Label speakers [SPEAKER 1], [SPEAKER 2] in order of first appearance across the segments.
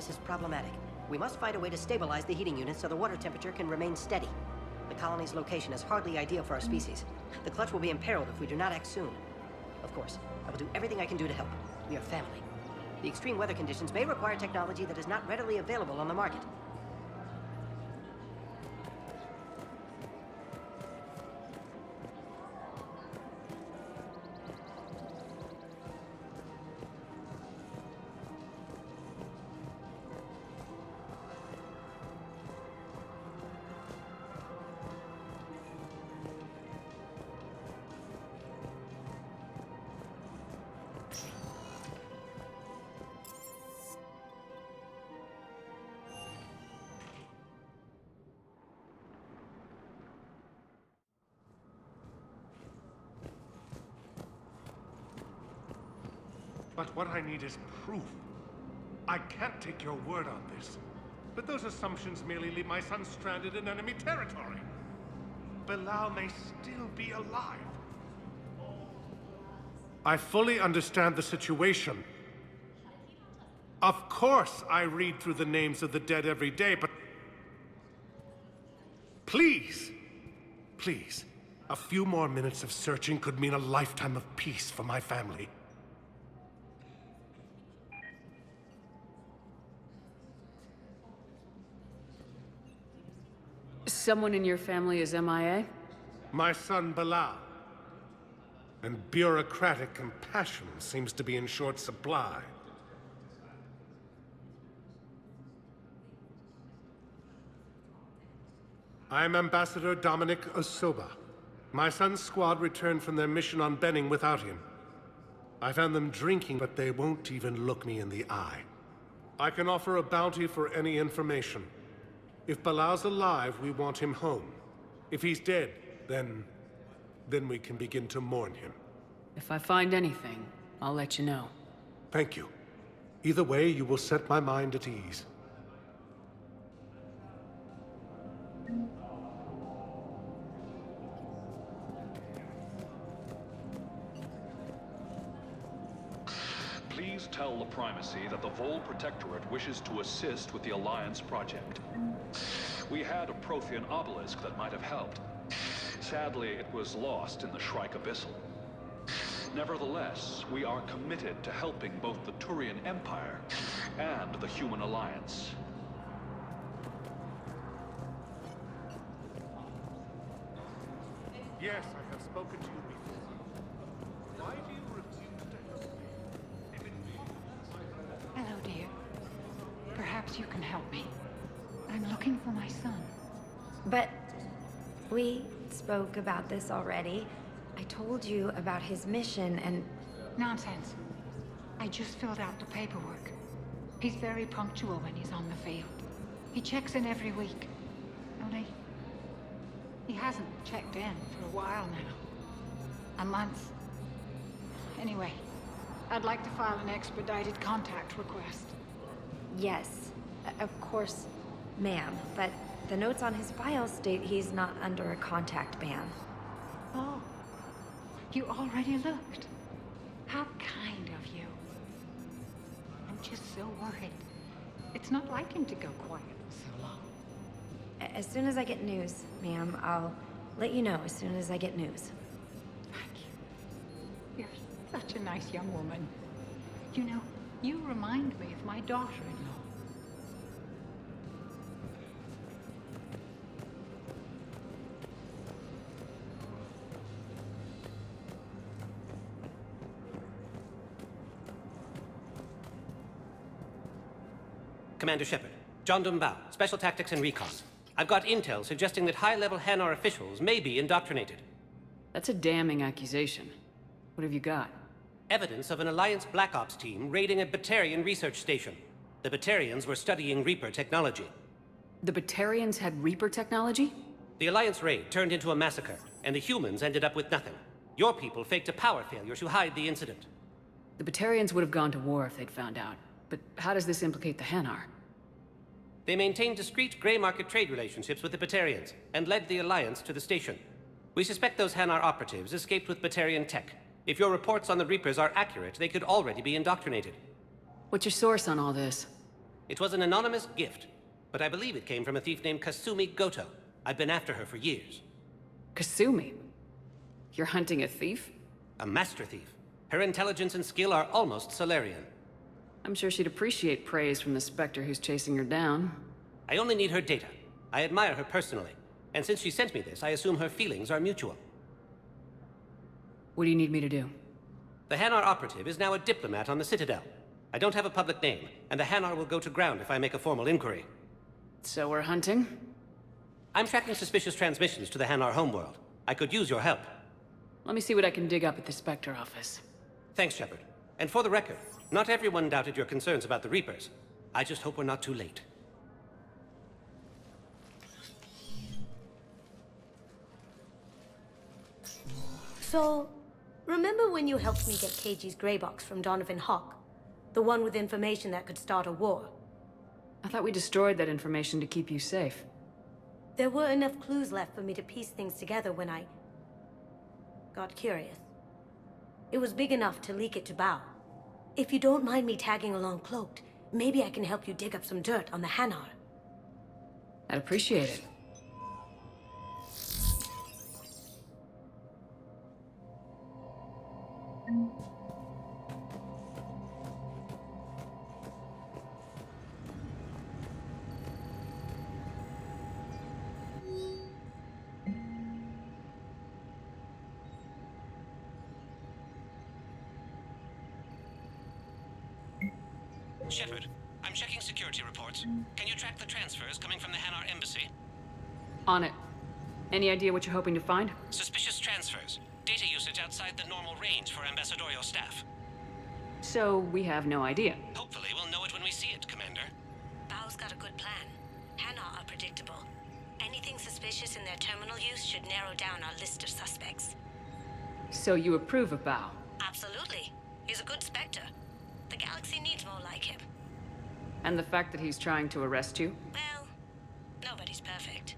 [SPEAKER 1] This is problematic. We must find a way to stabilize the heating unit so the water temperature can remain steady. The colony's location is hardly ideal for our species. The clutch will be imperiled if we do not act soon. Of course, I will do everything I can do to help. We are family. The extreme weather conditions may require technology that is not readily available on the market.
[SPEAKER 2] But what I need is proof. I can't take your word on this. But those assumptions merely leave my son stranded in enemy territory. Bilal may still be alive. I fully understand the situation. Of course I read through the names of the dead every day, but... Please! Please. A few more minutes of searching could mean a lifetime of peace for my family.
[SPEAKER 3] Someone in your family is MIA?
[SPEAKER 2] My son Bilal. And bureaucratic compassion seems to be in short supply. I am Ambassador Dominic Osoba. My son's squad returned from their mission on Benning without him. I found them drinking, but they won't even look me in the eye. I can offer a bounty for any information. If Bilal's alive, we want him home. If he's dead, then we can begin to mourn him.
[SPEAKER 3] If I find anything, I'll let you know.
[SPEAKER 2] Thank you. Either way, you will set my mind at ease.
[SPEAKER 4] Please tell the Primacy that the Vol Protectorate wishes to assist with the Alliance project. We had a Prothean obelisk that might have helped. Sadly, it was lost in the Shrike Abyssal. Nevertheless, we are committed to helping both the Turian Empire and the Human Alliance.
[SPEAKER 2] Yes, I have spoken to you before. Why do you refuse to help me?
[SPEAKER 5] Hello, dear. Perhaps you can help me. I'm looking for my son.
[SPEAKER 6] But we spoke about this already. I told you about his mission and...
[SPEAKER 5] Nonsense. I just filled out the paperwork. He's very punctual when he's on the field. He checks in every week. Only... he hasn't checked in for a while now. A month. Anyway, I'd like to file an expedited contact request.
[SPEAKER 6] Yes, of course, ma'am. But the notes on his file state he's not under a contact ban.
[SPEAKER 5] Oh. You already looked. How kind of you. I'm just so worried. It's not like him to go quiet for so long.
[SPEAKER 6] As soon as I get news, ma'am, I'll let you know as soon as I get news.
[SPEAKER 5] Thank you. You're such a nice young woman. You know, you remind me of my daughter-in-law.
[SPEAKER 1] Commander Shepard, John Dumbao, Special Tactics and Recon. I've got intel suggesting that high-level Hanar officials may be indoctrinated.
[SPEAKER 3] That's a damning accusation. What have you got?
[SPEAKER 1] Evidence of an Alliance Black Ops team raiding a Batarian research station. The Batarians were studying Reaper technology.
[SPEAKER 3] The Batarians had Reaper technology?
[SPEAKER 1] The Alliance raid turned into a massacre, and the humans ended up with nothing. Your people faked a power failure to hide the incident.
[SPEAKER 3] The Batarians would have gone to war if they'd found out. But how does this implicate the Hanar?
[SPEAKER 1] They maintained discreet gray market trade relationships with the Batarians, and led the Alliance to the station. We suspect those Hanar operatives escaped with Batarian tech. If your reports on the Reapers are accurate, they could already be indoctrinated.
[SPEAKER 3] What's your source on all this?
[SPEAKER 7] It was an anonymous gift, but I believe it came from a thief named Kasumi Goto. I've been after her for years.
[SPEAKER 3] Kasumi? You're hunting a thief?
[SPEAKER 7] A master thief. Her intelligence and skill are almost Solarian.
[SPEAKER 3] I'm sure she'd appreciate praise from the Spectre who's chasing her down.
[SPEAKER 7] I only need her data. I admire her personally, and since she sent me this, I assume her feelings are mutual.
[SPEAKER 3] What do you need me to do?
[SPEAKER 7] The Hanar operative is now a diplomat on the Citadel. I don't have a public name, and the Hanar will go to ground if I make a formal inquiry.
[SPEAKER 3] So we're hunting?
[SPEAKER 7] I'm tracking suspicious transmissions to the Hanar homeworld. I could use your help.
[SPEAKER 3] Let me see what I can dig up at the Spectre office.
[SPEAKER 7] Thanks, Shepard. And for the record, not everyone doubted your concerns about the Reapers. I just hope we're not too late.
[SPEAKER 8] So, remember when you helped me get KG's grey box from Donovan Hawk? The one with information that could start a war?
[SPEAKER 3] I thought we destroyed that information to keep you safe.
[SPEAKER 8] There were enough clues left for me to piece things together when I got curious. It was big enough to leak it to Bao. If you don't mind me tagging along cloaked, maybe I can help you dig up some dirt on the Hanar.
[SPEAKER 3] I'd appreciate it.
[SPEAKER 7] Shepard, I'm checking security reports. Can you track the transfers coming from the Hanar embassy?
[SPEAKER 3] On it. Any idea what you're hoping to find?
[SPEAKER 7] Suspicious transfers. Data usage outside the normal range for ambassadorial staff.
[SPEAKER 3] So we have no idea.
[SPEAKER 7] Hopefully we'll know it when we see it, Commander.
[SPEAKER 8] Bao's got a good plan. Hanar are predictable. Anything suspicious in their terminal use should narrow down our list of suspects.
[SPEAKER 3] So you approve of Bao?
[SPEAKER 8] Absolutely. He's a good Spectre. The galaxy needs more like him.
[SPEAKER 3] And the fact that he's trying to arrest you?
[SPEAKER 8] Well, nobody's perfect.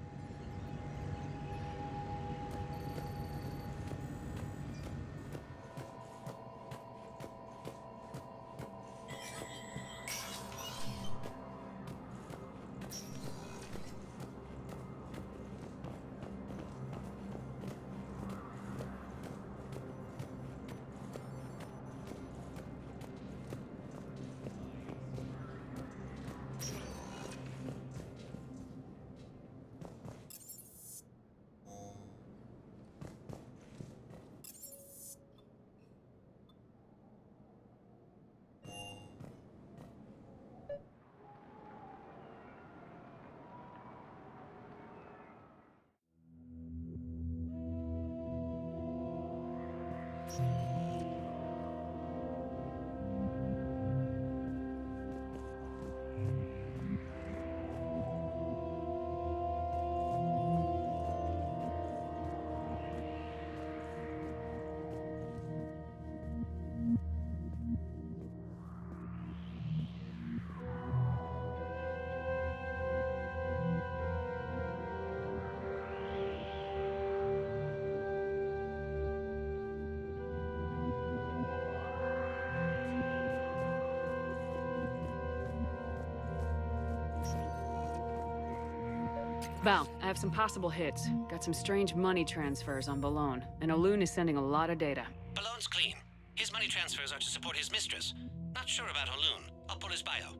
[SPEAKER 3] Val, I have some possible hits. Got some strange money transfers on Balone, and Olun is sending a lot of data.
[SPEAKER 7] Ballone's clean. His money transfers are to support his mistress. Not sure about Olun. I'll pull his bio.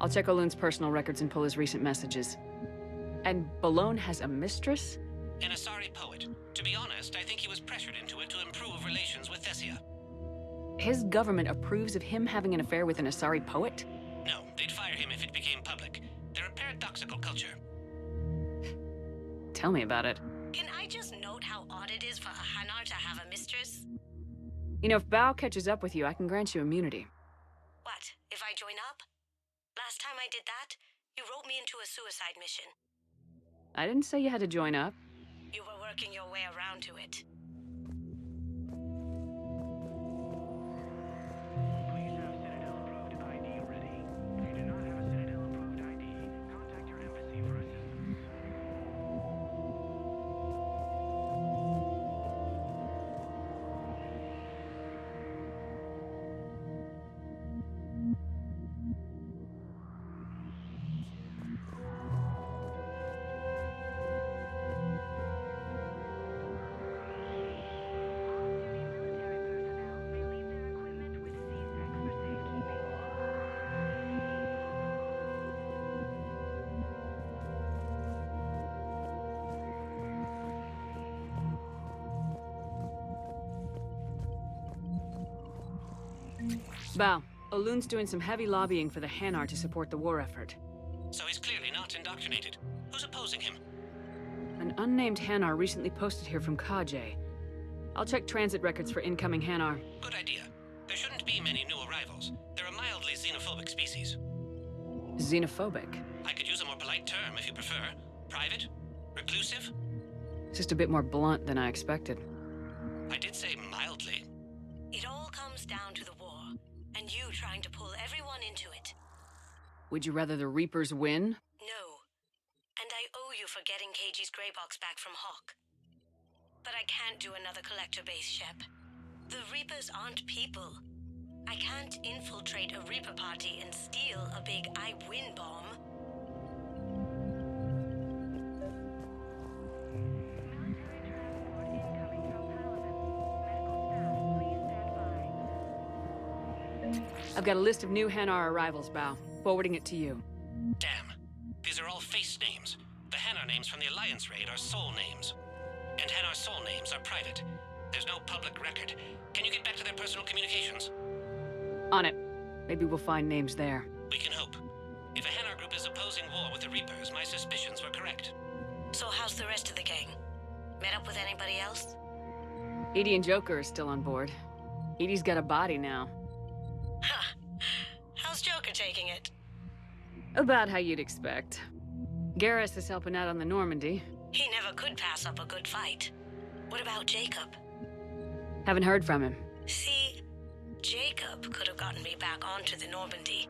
[SPEAKER 3] I'll check Olun's personal records and pull his recent messages. And Balone has a mistress?
[SPEAKER 7] An Asari poet. To be honest, I think he was pressured into it to improve relations with Thessia.
[SPEAKER 3] His government approves of him having an affair with an Asari poet?
[SPEAKER 7] No, they'd fire him if it became public. They're a paradoxical culture.
[SPEAKER 3] Tell me about it.
[SPEAKER 8] Can I just note how odd it is for a Hanar to have a mistress?
[SPEAKER 3] You know, if Bao catches up with you, I can grant you immunity.
[SPEAKER 8] What, if I join up? Last time I did that, you wrote me into a suicide mission.
[SPEAKER 3] I didn't say you had to join up.
[SPEAKER 8] You were working your way around to it.
[SPEAKER 9] Please have Citadel-approved ID ready. If you do not have a Citadel-approved ID, contact your embassy for assistance.
[SPEAKER 3] Bao, Olun's doing some heavy lobbying for the Hanar to support the war effort.
[SPEAKER 7] So he's clearly not indoctrinated. Who's opposing him?
[SPEAKER 3] An unnamed Hanar recently posted here from Kajay. I'll check transit records for incoming Hanar.
[SPEAKER 7] Good idea. There shouldn't be many new arrivals. They're a mildly xenophobic species.
[SPEAKER 3] Xenophobic?
[SPEAKER 7] I could use a more polite term if you prefer. Private? Reclusive?
[SPEAKER 3] Just a bit more blunt than I expected.
[SPEAKER 7] I did say mildly.
[SPEAKER 8] It all comes down to the war, and you trying to pull everyone into it.
[SPEAKER 3] Would you rather the Reapers win?
[SPEAKER 8] No. And I owe you for getting KG's grey box back from Hawk. But I can't do another collector base, Shep. The Reapers aren't people. I can't infiltrate a Reaper party and steal a big I win bomb.
[SPEAKER 3] I've got a list of new Hanar arrivals, Bao. Forwarding it to you.
[SPEAKER 7] Damn. These are all face names. The Hanar names from the Alliance raid are soul names. And Hanar soul names are private. There's no public record. Can you get back to their personal communications?
[SPEAKER 3] On it. Maybe we'll find names there.
[SPEAKER 7] We can hope. If a Hanar group is opposing war with the Reapers, my suspicions were correct.
[SPEAKER 8] So how's the rest of the gang? Met up with anybody else?
[SPEAKER 3] Edie and Joker are still on board. Edie's got a body now.
[SPEAKER 8] Ha! How's Joker taking it?
[SPEAKER 3] About how you'd expect. Garrus is helping out on the Normandy.
[SPEAKER 8] He never could pass up a good fight. What about Jacob?
[SPEAKER 3] Haven't heard from him.
[SPEAKER 8] See, Jacob could have gotten me back onto the Normandy.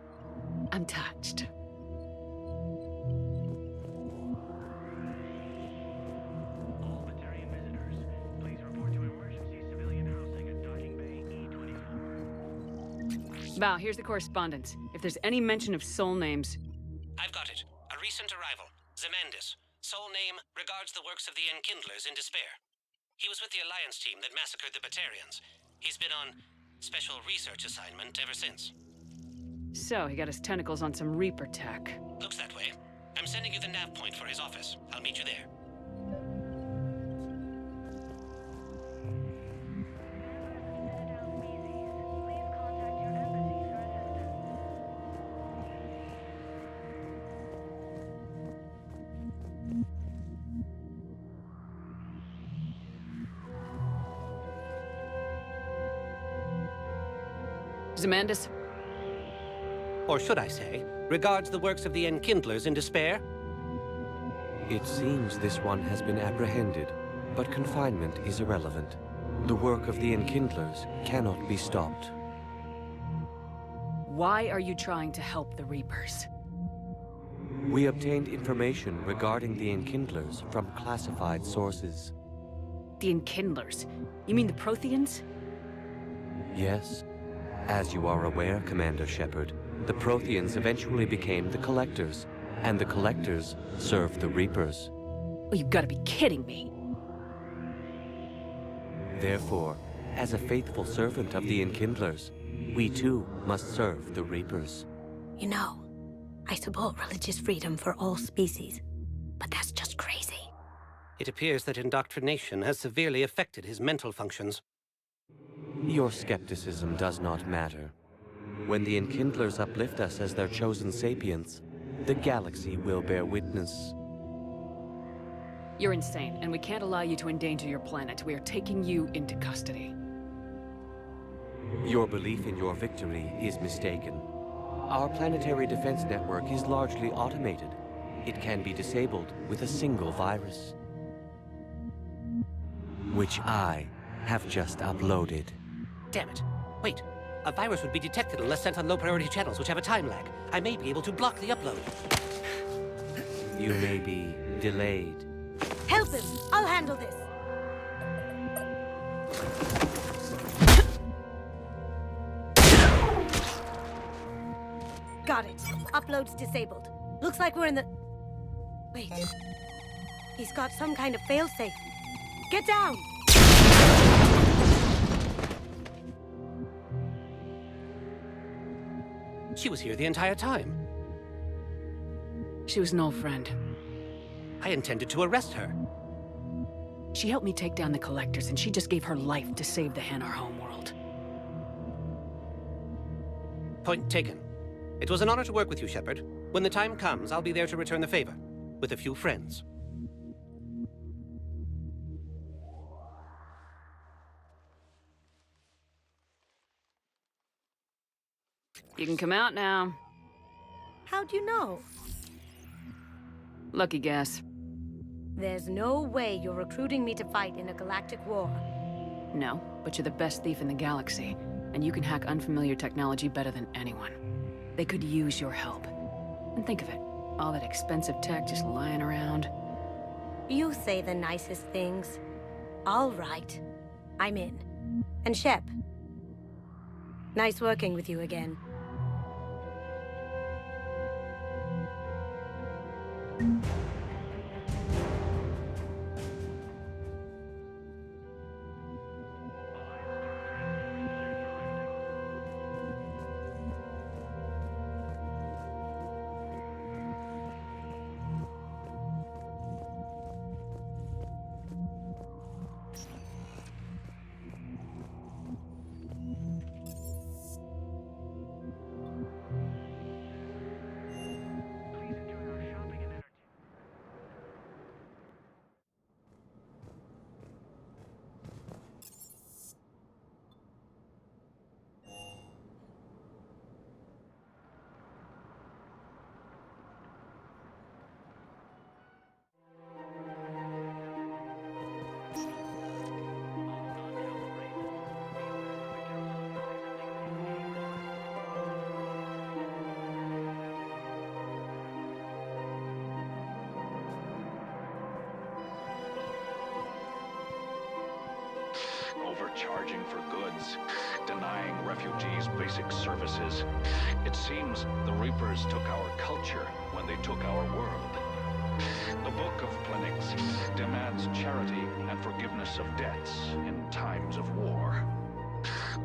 [SPEAKER 3] I'm touched.
[SPEAKER 9] All Batarian visitors, please report to emergency civilian housing at Docking Bay E24.
[SPEAKER 3] Bao, here's the correspondence. If there's any mention of soul names...
[SPEAKER 7] I've got it. A recent arrival. Zemandis. Soul name regards the works of the Enkindlers in despair. He was with the Alliance team that massacred the Batarians. He's been on special research assignment ever since.
[SPEAKER 3] So, he got his tentacles on some Reaper tech.
[SPEAKER 7] Looks that way. I'm sending you the nav point for his office. I'll meet you there.
[SPEAKER 3] Zemandis?
[SPEAKER 7] Or should I say, regards the works of the Enkindlers in despair?
[SPEAKER 10] It seems this one has been apprehended, but confinement is irrelevant. The work of the Enkindlers cannot be stopped.
[SPEAKER 3] Why are you trying to help the Reapers?
[SPEAKER 10] We obtained information regarding the Enkindlers from classified sources.
[SPEAKER 3] The Enkindlers? You mean the Protheans?
[SPEAKER 10] Yes. As you are aware, Commander Shepard, the Protheans eventually became the Collectors, and the Collectors served the Reapers.
[SPEAKER 3] Oh, you've got to be kidding me.
[SPEAKER 10] Therefore, as a faithful servant of the Enkindlers, we too must serve the Reapers.
[SPEAKER 8] You know, I support religious freedom for all species, but that's just crazy.
[SPEAKER 7] It appears that indoctrination has severely affected his mental functions.
[SPEAKER 10] Your skepticism does not matter. When the Enkindlers uplift us as their chosen sapients, the galaxy will bear witness.
[SPEAKER 3] You're insane, and we can't allow you to endanger your planet. We are taking you into custody.
[SPEAKER 10] Your belief in your victory is mistaken. Our planetary defense network is largely automated. It can be disabled with a single virus, which I have just uploaded.
[SPEAKER 7] Damn it. Wait. A virus would be detected unless sent on low-priority channels, which have a time lag. I may be able to block the upload.
[SPEAKER 10] You may be delayed.
[SPEAKER 8] Help him! I'll handle this! Got it. Upload's disabled. Looks like we're in the... Wait. He's got some kind of failsafe. Get down!
[SPEAKER 7] She was here the entire time.
[SPEAKER 3] She was an old friend.
[SPEAKER 7] I intended to arrest her.
[SPEAKER 3] She helped me take down the Collectors, and she just gave her life to save the Hanar homeworld.
[SPEAKER 7] Point taken. It was an honor to work with you, Shepard. When the time comes, I'll be there to return the favor. With a few friends.
[SPEAKER 3] You can come out now.
[SPEAKER 8] How'd you know?
[SPEAKER 3] Lucky guess.
[SPEAKER 8] There's no way you're recruiting me to fight in a galactic war.
[SPEAKER 3] No, but you're the best thief in the galaxy, and you can hack unfamiliar technology better than anyone. They could use your help. And think of it, all that expensive tech just lying around.
[SPEAKER 8] You say the nicest things. All right. I'm in. And Shep, nice working with you again.
[SPEAKER 4] Overcharging for goods, denying refugees basic services. It seems the Reapers took our culture when they took our world. The Book of Plenix demands charity and forgiveness of debts in times of war.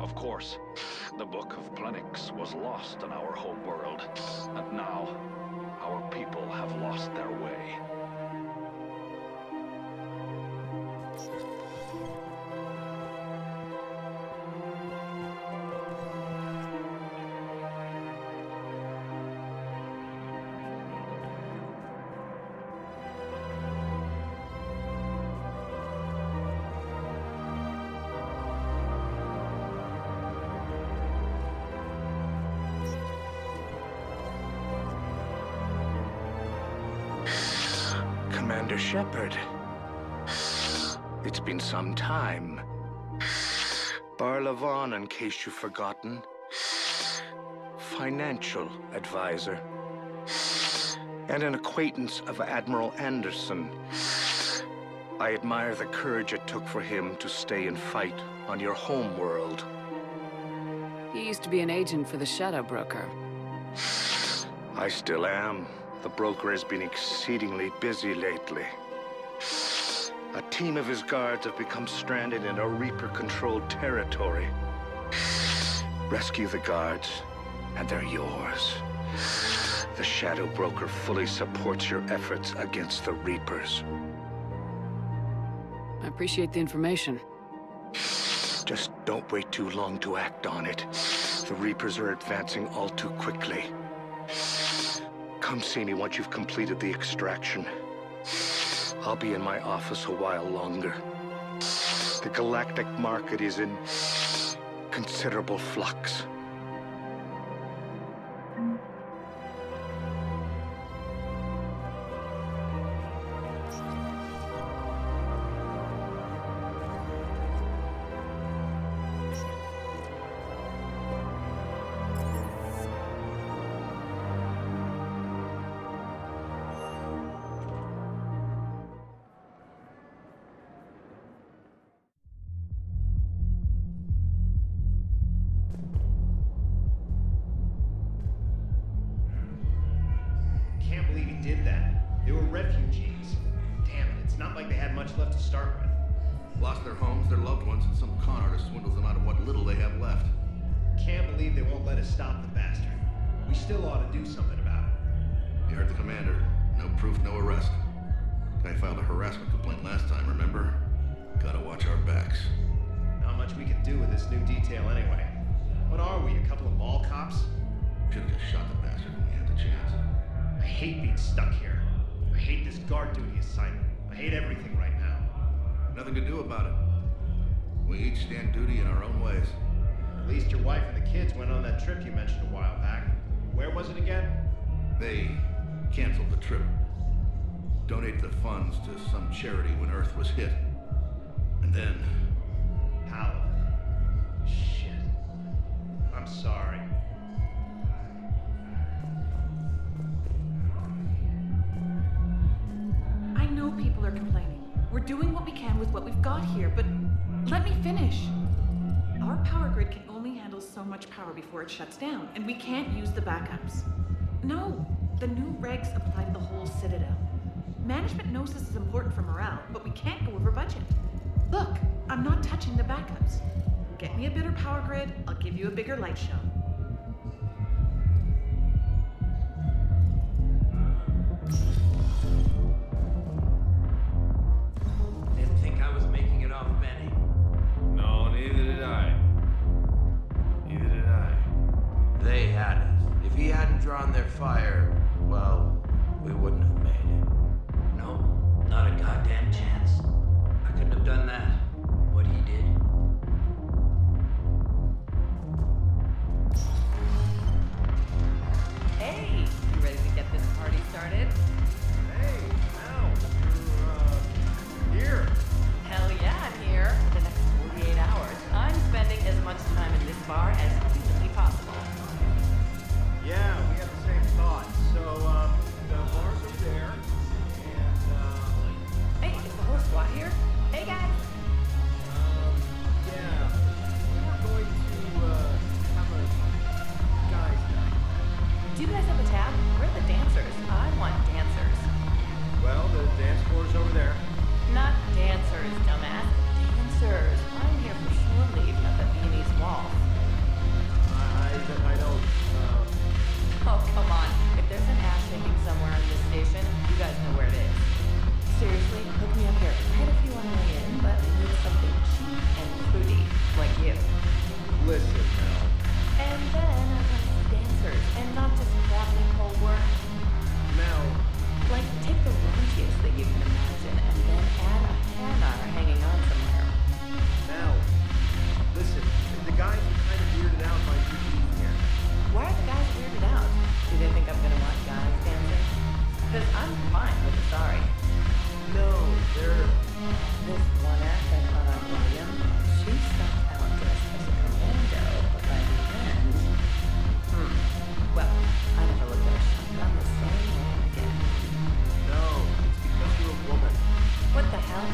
[SPEAKER 4] Of course, the Book of Plenix was lost in our home world, and now our people have lost their way.
[SPEAKER 11] Commander Shepard. It's been some time. Barlavon, in case you've forgotten. Financial advisor. And an acquaintance of Admiral Anderson. I admire the courage it took for him to stay and fight on your home world.
[SPEAKER 3] He used to be an agent for the Shadow Broker.
[SPEAKER 11] I still am. The broker has been exceedingly busy lately. A team of his guards have become stranded in a Reaper-controlled territory. Rescue the guards, and they're yours. The Shadow Broker fully supports your efforts against the Reapers.
[SPEAKER 3] I appreciate the information.
[SPEAKER 11] Just don't wait too long to act on it. The Reapers are advancing all too quickly. Come see me once you've completed the extraction. I'll be in my office a while longer. The galactic market is in considerable flux.
[SPEAKER 12] Can't believe he did that. They were refugees. Damn it, it's not like they had much left to start with.
[SPEAKER 13] Lost their homes, their loved ones, and some con artist swindles them out of what little they have left.
[SPEAKER 12] Can't believe they won't let us stop the bastard. We still ought to do something about it.
[SPEAKER 13] You heard the commander. No proof, no arrest. Guy filed a harassment complaint last time, remember? Gotta watch our backs.
[SPEAKER 12] Not much we can do with this new detail anyway. What are we, a couple of mall cops?
[SPEAKER 13] Should have just shot the bastard when we had the chance.
[SPEAKER 12] I hate being stuck here. I hate this guard duty assignment. I hate everything right now.
[SPEAKER 13] Nothing to do about it. We each stand duty in our own ways.
[SPEAKER 12] At least your wife and the kids went on that trip you mentioned a while back. Where was it again?
[SPEAKER 13] They canceled the trip. Donated the funds to some charity when Earth was hit. And then...
[SPEAKER 12] How? Shit. I'm sorry.
[SPEAKER 14] I know people are complaining. We're doing what we can with what we've got here, but let me finish. Our power grid can only handle so much power before it shuts down, and we can't use the backups. No, the new regs apply to the whole Citadel. Management knows this is important for morale, but we can't go over budget. Look, I'm not touching the backups. Get me a better power grid, I'll give you a bigger light show.
[SPEAKER 15] Didn't think I was making it off, Benny.
[SPEAKER 16] No, neither did I. Neither did I.
[SPEAKER 15] They had us. If he hadn't drawn their fire, well, we wouldn't have made it. No, not a goddamn chance. I couldn't have done that. What he did.
[SPEAKER 17] Hey, you ready to get this party started?
[SPEAKER 12] Hey, Al, you're, here.
[SPEAKER 17] Hell yeah, I'm here. For the next 48 hours, I'm spending as much time in this bar as humanly possible.
[SPEAKER 12] Yeah, we have the same thought. So, the bars are there, and,
[SPEAKER 17] Hey, is the whole squad here? Hey, guys.
[SPEAKER 12] yeah, we were going to, have a guys' night.
[SPEAKER 17] Do you guys have a tab? Where are the dancers? I want dancers.
[SPEAKER 12] Well, the dance floor's over there.
[SPEAKER 17] Not dancers, dumbass. Dancers. I'm here for shore leave, not the Viennese waltz.
[SPEAKER 12] I don't,
[SPEAKER 17] Oh, come on. If there's an ass shaking somewhere on this station, you guys know where it is. Seriously, hook me up here. I had a few on the way in, but I need something cheap and fruity, like you.
[SPEAKER 12] listen, Mel.
[SPEAKER 17] And then I want dancers, and not just crappy cold work.
[SPEAKER 12] Mel.
[SPEAKER 17] Like, take the raunchiest that you can imagine, and then add a hammer hanging on somewhere.
[SPEAKER 12] Mel. Listen, the guys are kind of weirded out by you being here.
[SPEAKER 17] Why are the guys weirded out? Do they think I'm gonna want guys dancing? Because I'm fine with the sorry.
[SPEAKER 12] No, they're...
[SPEAKER 17] This one act I caught on William, she stepped out dressed as a commando, but by the end... Well, I never looked at a shotgun the same way again.
[SPEAKER 12] No, it's because you're a woman.
[SPEAKER 17] What the hell?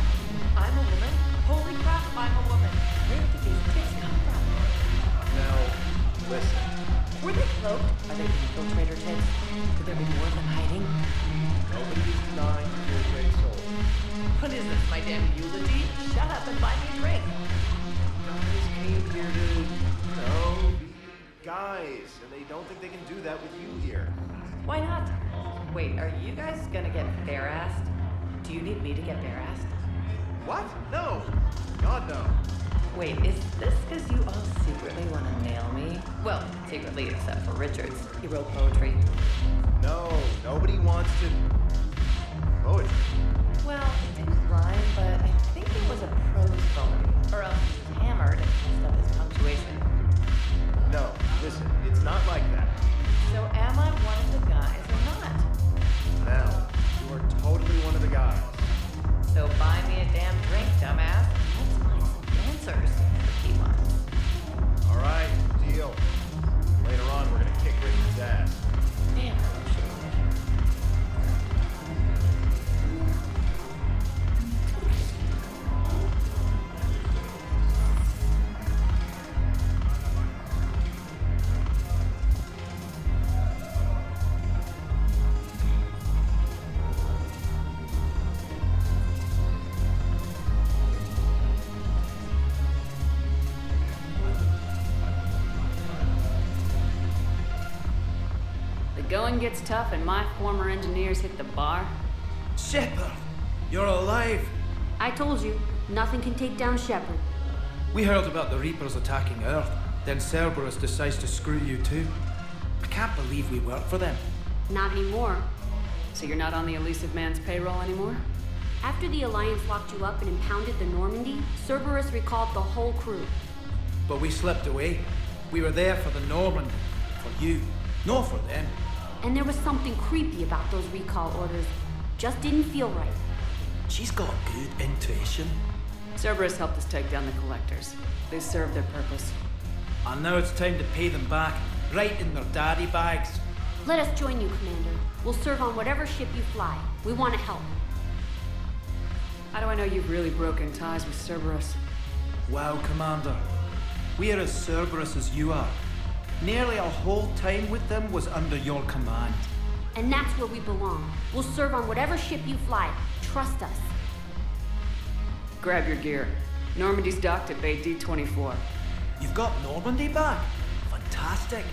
[SPEAKER 17] I'm a woman? Holy crap, I'm a woman. Where did these tits come from?
[SPEAKER 12] Now, listen.
[SPEAKER 17] Were they cloaked? Are they infiltrator tits? Could there be more of them hiding?
[SPEAKER 12] Nobody is denying you're a great soul.
[SPEAKER 17] What is this, my damn eulogy? Shut up and buy me a drink.
[SPEAKER 12] Guys came here to, you know, be guys, and they don't think they can do that with you here.
[SPEAKER 17] Why not? Wait, are you guys gonna get bare-assed? Do you need me to get bare-assed?
[SPEAKER 12] What? No. God, no.
[SPEAKER 17] Wait, is this because you all secretly want to nail me? Well, secretly except for Richards. He wrote poetry.
[SPEAKER 12] No, nobody wants to... Poetry.
[SPEAKER 17] Well, it didn't rhyme, but I think it was a prose poem. Or else he was hammered and messed up his punctuation.
[SPEAKER 12] No, listen, it's not like that.
[SPEAKER 17] So am I one of the guys or not?
[SPEAKER 12] Now, you are totally one of the guys.
[SPEAKER 17] So buy me a damn drink, dumbass. Let's find some dancers for P1.
[SPEAKER 12] All right, deal. Later on, we're gonna kick Richard's ass.
[SPEAKER 17] Damn,
[SPEAKER 3] Going gets tough and my former engineers hit the bar.
[SPEAKER 15] Shepard! You're alive!
[SPEAKER 8] I told you, nothing can take down Shepard.
[SPEAKER 18] We heard about the Reapers attacking Earth, then Cerberus decides to screw you too. I can't believe we work for them.
[SPEAKER 8] Not anymore.
[SPEAKER 3] So you're not on the elusive man's payroll anymore?
[SPEAKER 8] After the Alliance locked you up and impounded the Normandy, Cerberus recalled the whole crew.
[SPEAKER 18] But we slipped away. We were there for the Normandy. For you. Not for them.
[SPEAKER 8] And there was something creepy about those recall orders. Just didn't feel right.
[SPEAKER 18] She's got good intuition.
[SPEAKER 3] Cerberus helped us take down the collectors. They served their purpose.
[SPEAKER 18] And now it's time to pay them back, right in their daddy bags.
[SPEAKER 8] Let us join you, Commander. We'll serve on whatever ship you fly. We want to help.
[SPEAKER 3] How do I know you've really broken ties with Cerberus?
[SPEAKER 18] Well, Commander, we are as Cerberus as you are. Nearly our whole time with them was under your command.
[SPEAKER 8] And that's where we belong. We'll serve on whatever ship you fly. Trust us.
[SPEAKER 3] Grab your gear. Normandy's docked at Bay D-24.
[SPEAKER 18] You've got Normandy back? Fantastic.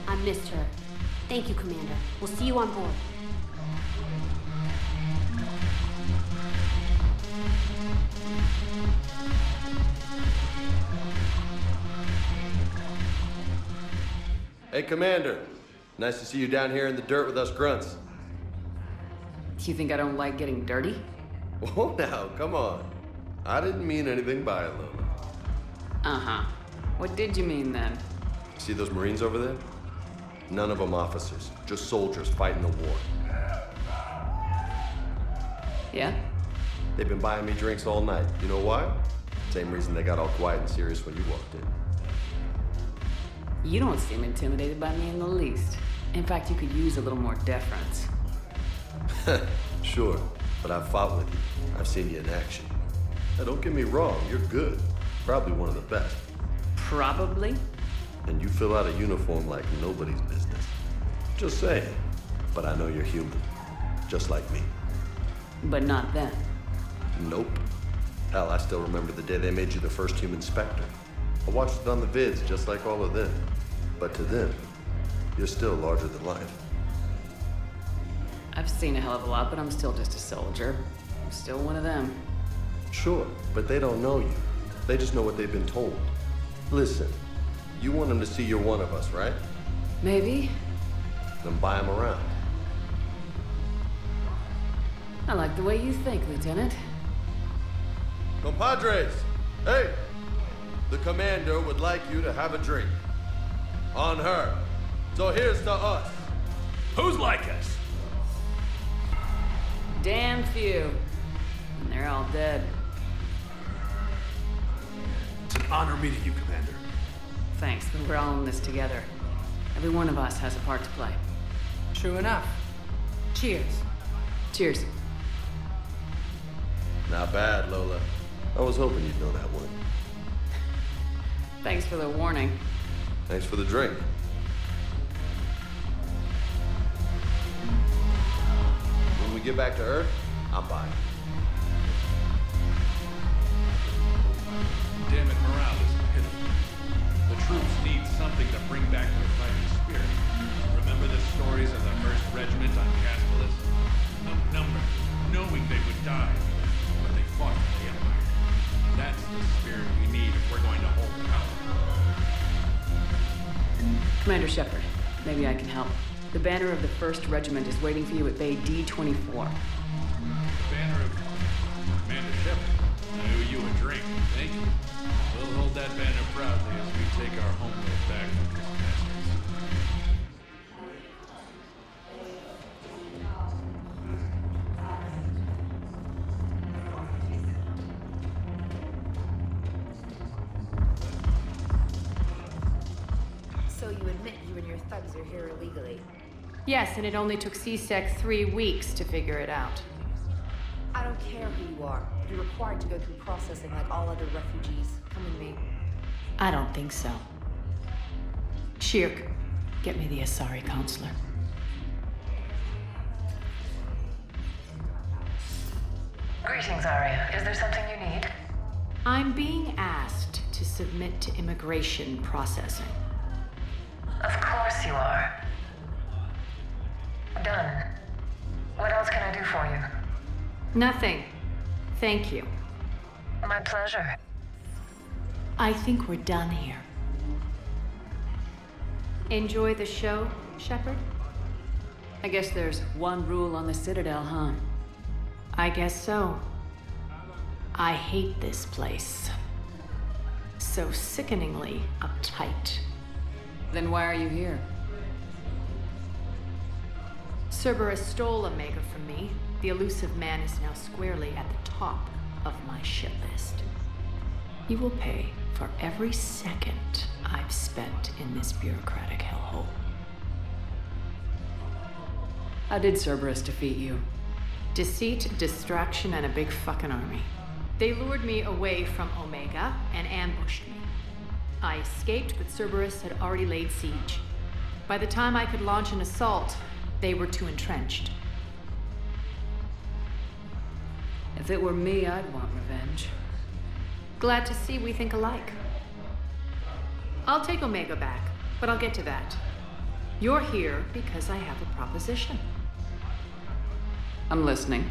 [SPEAKER 8] I missed her. Thank you, Commander. We'll see you on board.
[SPEAKER 19] Hey, Commander. Nice to see you down here in the dirt with us grunts.
[SPEAKER 3] Do you think I don't like getting dirty?
[SPEAKER 19] Oh, now, come on. I didn't mean anything by it, Lola.
[SPEAKER 3] Uh-huh. What did you mean, then?
[SPEAKER 19] See those Marines over there? None of them officers, just soldiers fighting the war.
[SPEAKER 3] Yeah?
[SPEAKER 19] They've been buying me drinks all night. You know why? Same reason they got all quiet and serious when you walked in.
[SPEAKER 3] You don't seem intimidated by me in the least. In fact, you could use a little more deference.
[SPEAKER 19] Sure, but I've fought with you. I've seen you in action. Now, don't get me wrong, you're good. Probably one of the best.
[SPEAKER 3] Probably?
[SPEAKER 19] And you fill out a uniform like nobody's business. Just saying. But I know you're human. Just like me.
[SPEAKER 3] But not then.
[SPEAKER 19] Nope. Hell, I still remember the day they made you the first human Spectre. I watched it on the vids, just like all of them. But to them, you're still larger than life.
[SPEAKER 3] I've seen a hell of a lot, but I'm still just a soldier. I'm still one of them.
[SPEAKER 19] Sure, but they don't know you. They just know what they've been told. Listen, you want them to see you're one of us, right?
[SPEAKER 3] Maybe.
[SPEAKER 19] Then buy them around.
[SPEAKER 3] I like the way you think, Lieutenant.
[SPEAKER 19] Compadres! Hey! The Commander would like you to have a drink. On her. So here's to us.
[SPEAKER 16] Who's like us?
[SPEAKER 3] Damn few. And they're all dead.
[SPEAKER 16] It's an honor meeting you, Commander.
[SPEAKER 3] Thanks, but we're all in this together. Every one of us has a part to play.
[SPEAKER 18] True enough. Cheers.
[SPEAKER 3] Cheers.
[SPEAKER 19] Not bad, Lola. I was hoping you'd know that one.
[SPEAKER 3] Thanks for the warning.
[SPEAKER 19] Thanks for the drink. When we get back to Earth, I'm buying.
[SPEAKER 4] Damn it, morale is pitiful. The troops need something to bring back their fighting spirit. Remember the stories of the 1st Regiment on Caspalis? Outnumbered, knowing they would die, but they fought for the Empire. That's the spirit we need if we're going to hold power.
[SPEAKER 3] Commander Shepard, maybe I can help. The banner of the 1st Regiment is waiting for you at Bay D-24.
[SPEAKER 4] The banner of Commander Shepard. I owe you a drink. Thank you. We'll hold that banner proudly as we take our homeworld back from these bastards.
[SPEAKER 17] So you admit you and your thugs are here illegally?
[SPEAKER 20] Yes, and it only took CSEC 3 weeks to figure it out.
[SPEAKER 17] I don't care who you are. You're required to go through processing like all other refugees. Come with me.
[SPEAKER 20] I don't think so. Shirk, get me the Asari counselor.
[SPEAKER 21] Greetings, Arya. Is there something you need?
[SPEAKER 20] I'm being asked to submit to immigration processing.
[SPEAKER 21] Of course you are. Done. What else can I do for you?
[SPEAKER 20] Nothing. Thank you.
[SPEAKER 21] My pleasure.
[SPEAKER 20] I think we're done here. Enjoy the show, Shepard?
[SPEAKER 3] I guess there's one rule on the Citadel, huh?
[SPEAKER 20] I guess so. I hate this place. So sickeningly uptight.
[SPEAKER 3] Then why are you here?
[SPEAKER 20] Cerberus stole Omega from me. The elusive man is now squarely at the top of my shit list. He will pay for every second I've spent in this bureaucratic hellhole.
[SPEAKER 3] How did Cerberus defeat you?
[SPEAKER 20] Deceit, distraction, and a big fucking army. They lured me away from Omega and ambushed me. I escaped, but Cerberus had already laid siege. By the time I could launch an assault, they were too entrenched.
[SPEAKER 3] If it were me, I'd want revenge.
[SPEAKER 20] Glad to see we think alike. I'll take Omega back, but I'll get to that. You're here because I have a proposition.
[SPEAKER 3] I'm listening.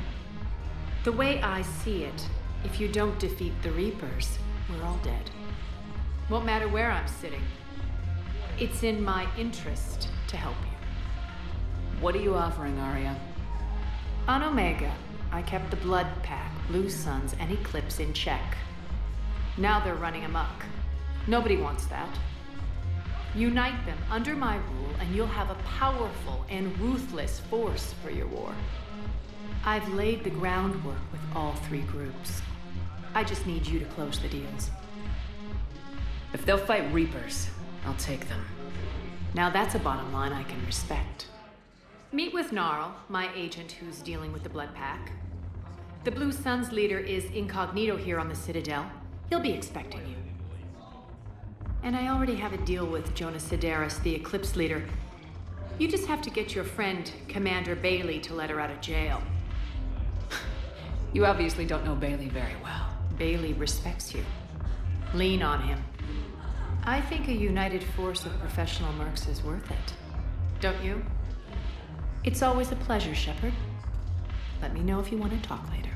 [SPEAKER 20] The way I see it, if you don't defeat the Reapers, we're all dead. Won't matter where I'm sitting. It's in my interest to help you.
[SPEAKER 3] What are you offering, Arya?
[SPEAKER 20] On Omega, I kept the Blood Pack, Blue Suns, and Eclipse in check. Now they're running amok. Nobody wants that. Unite them under my rule, and you'll have a powerful and ruthless force for your war. I've laid the groundwork with all three groups. I just need you to close the deals.
[SPEAKER 3] If they'll fight Reapers, I'll take them.
[SPEAKER 20] Now that's a bottom line I can respect. Meet with Gnarl, my agent who's dealing with the Blood Pack. The Blue Suns leader is incognito here on the Citadel. He'll be expecting you. And I already have a deal with Jonas Sidaris, the Eclipse leader. You just have to get your friend, Commander Bailey, to let her out of jail.
[SPEAKER 3] You obviously don't know Bailey very well.
[SPEAKER 20] Bailey respects you. Lean on him. I think a united force of professional mercs is worth it. Don't you? It's always a pleasure, Shepard. Let me know if you want to talk later.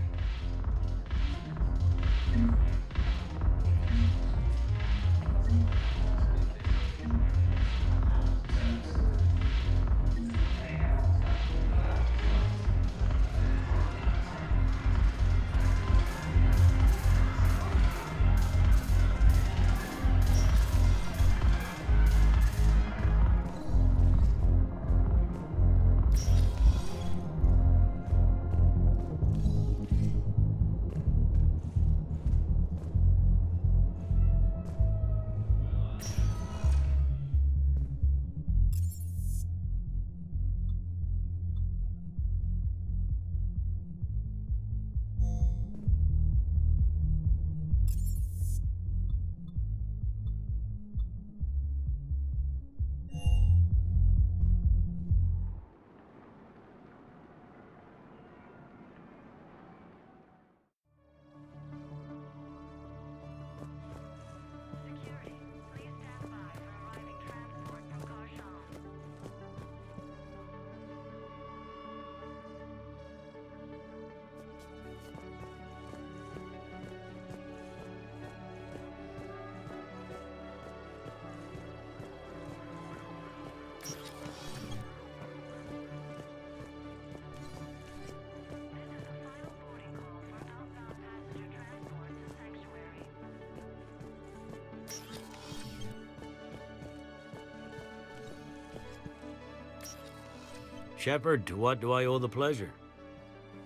[SPEAKER 15] Shepard, to what do I owe the pleasure?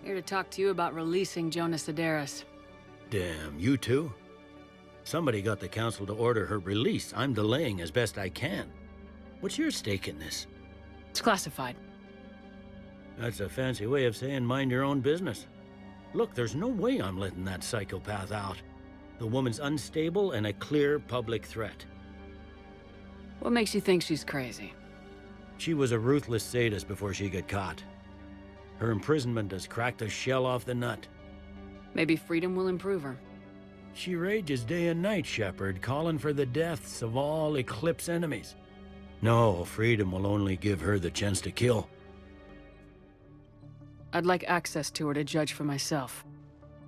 [SPEAKER 3] Here to talk to you about releasing Jonas Sidaris.
[SPEAKER 15] Damn, you too? Somebody got the Council to order her release. I'm delaying as best I can. What's your stake in this?
[SPEAKER 3] It's classified.
[SPEAKER 15] That's a fancy way of saying mind your own business. Look, there's no way I'm letting that psychopath out. The woman's unstable and a clear public threat.
[SPEAKER 3] What makes you think she's crazy?
[SPEAKER 15] She was a ruthless sadist before she got caught. Her imprisonment has cracked the shell off the nut.
[SPEAKER 3] Maybe freedom will improve her.
[SPEAKER 15] She rages day and night, Shepard, calling for the deaths of all Eclipse enemies. No, freedom will only give her the chance to kill.
[SPEAKER 3] I'd like access to her to judge for myself.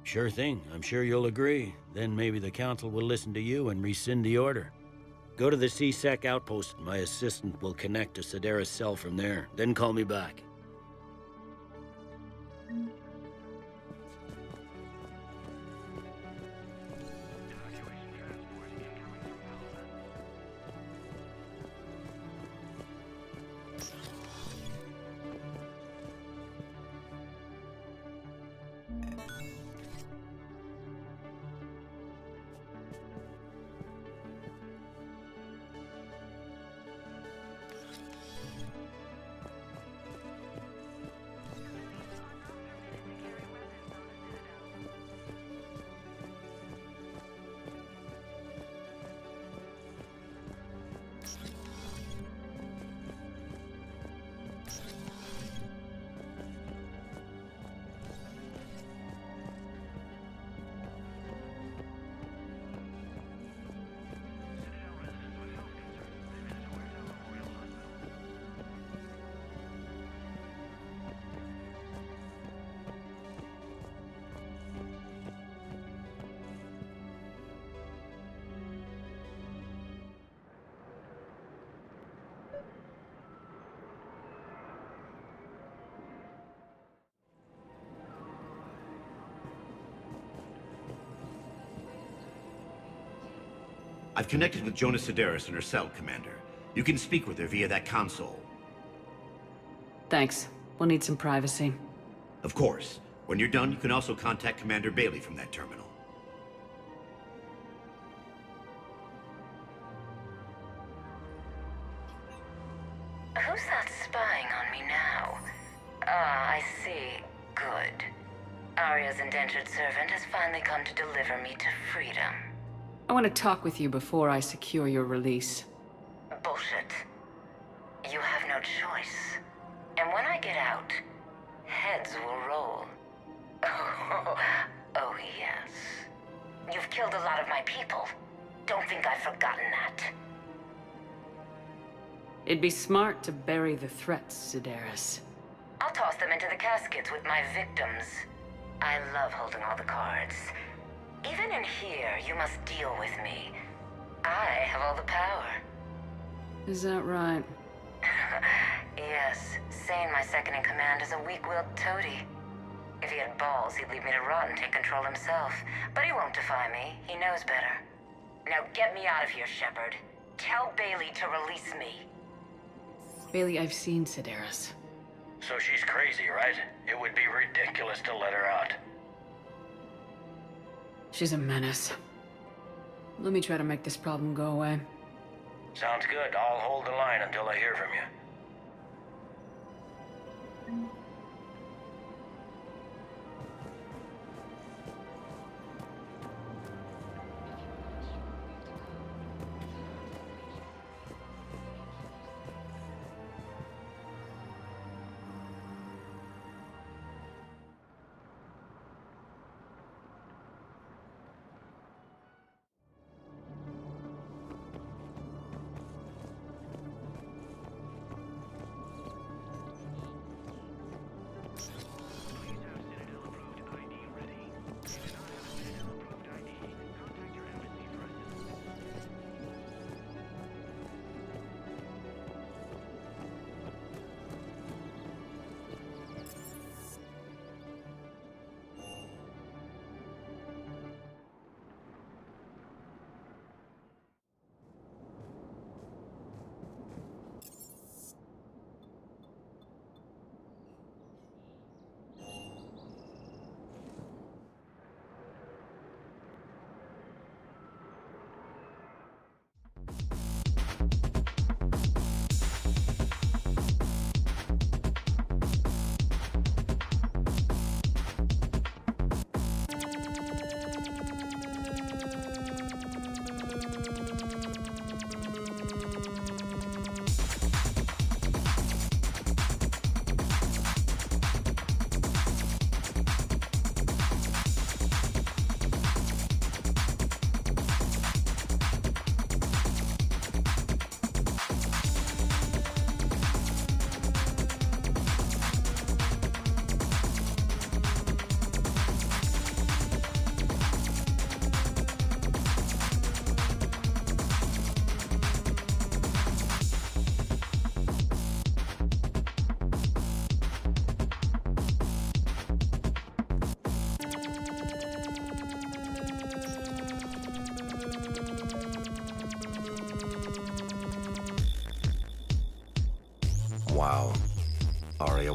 [SPEAKER 15] Sure thing. I'm sure you'll agree. Then maybe the Council will listen to you and rescind the order.
[SPEAKER 2] Go to the C-Sec outpost. My assistant will connect to Sedaris' cell from there. Then call me back.
[SPEAKER 22] I've connected with Jonas Sedaris and her cell, Commander. You can speak with her via that console.
[SPEAKER 3] Thanks. We'll need some privacy.
[SPEAKER 22] Of course. When you're done, you can also contact Commander Bailey from that terminal.
[SPEAKER 21] Who's that spying on me now? Ah, I see. Good. Arya's indentured servant has finally come to deliver me to freedom.
[SPEAKER 3] I want to talk with you before I secure your release.
[SPEAKER 21] Bullshit. You have no choice. And when I get out, heads will roll. Oh yes. You've killed a lot of my people. Don't think I've forgotten that.
[SPEAKER 3] It'd be smart to bury the threats, Sedaris.
[SPEAKER 21] I'll toss them into the caskets with my victims. I love holding all the cards. Even in here, you must deal with me. I have all the power.
[SPEAKER 3] Is that right?
[SPEAKER 21] Yes, Sane, my second-in-command, is a weak-willed toady. If he had balls, he'd leave me to rot and take control himself. But he won't defy me. He knows better. Now get me out of here, Shepard. Tell Bailey to release me.
[SPEAKER 3] Bailey, I've seen Sedaris.
[SPEAKER 15] So she's crazy, right? It would be ridiculous to let her out.
[SPEAKER 3] She's a menace. Let me try to make this problem go away.
[SPEAKER 15] Sounds good. I'll hold the line until I hear from you.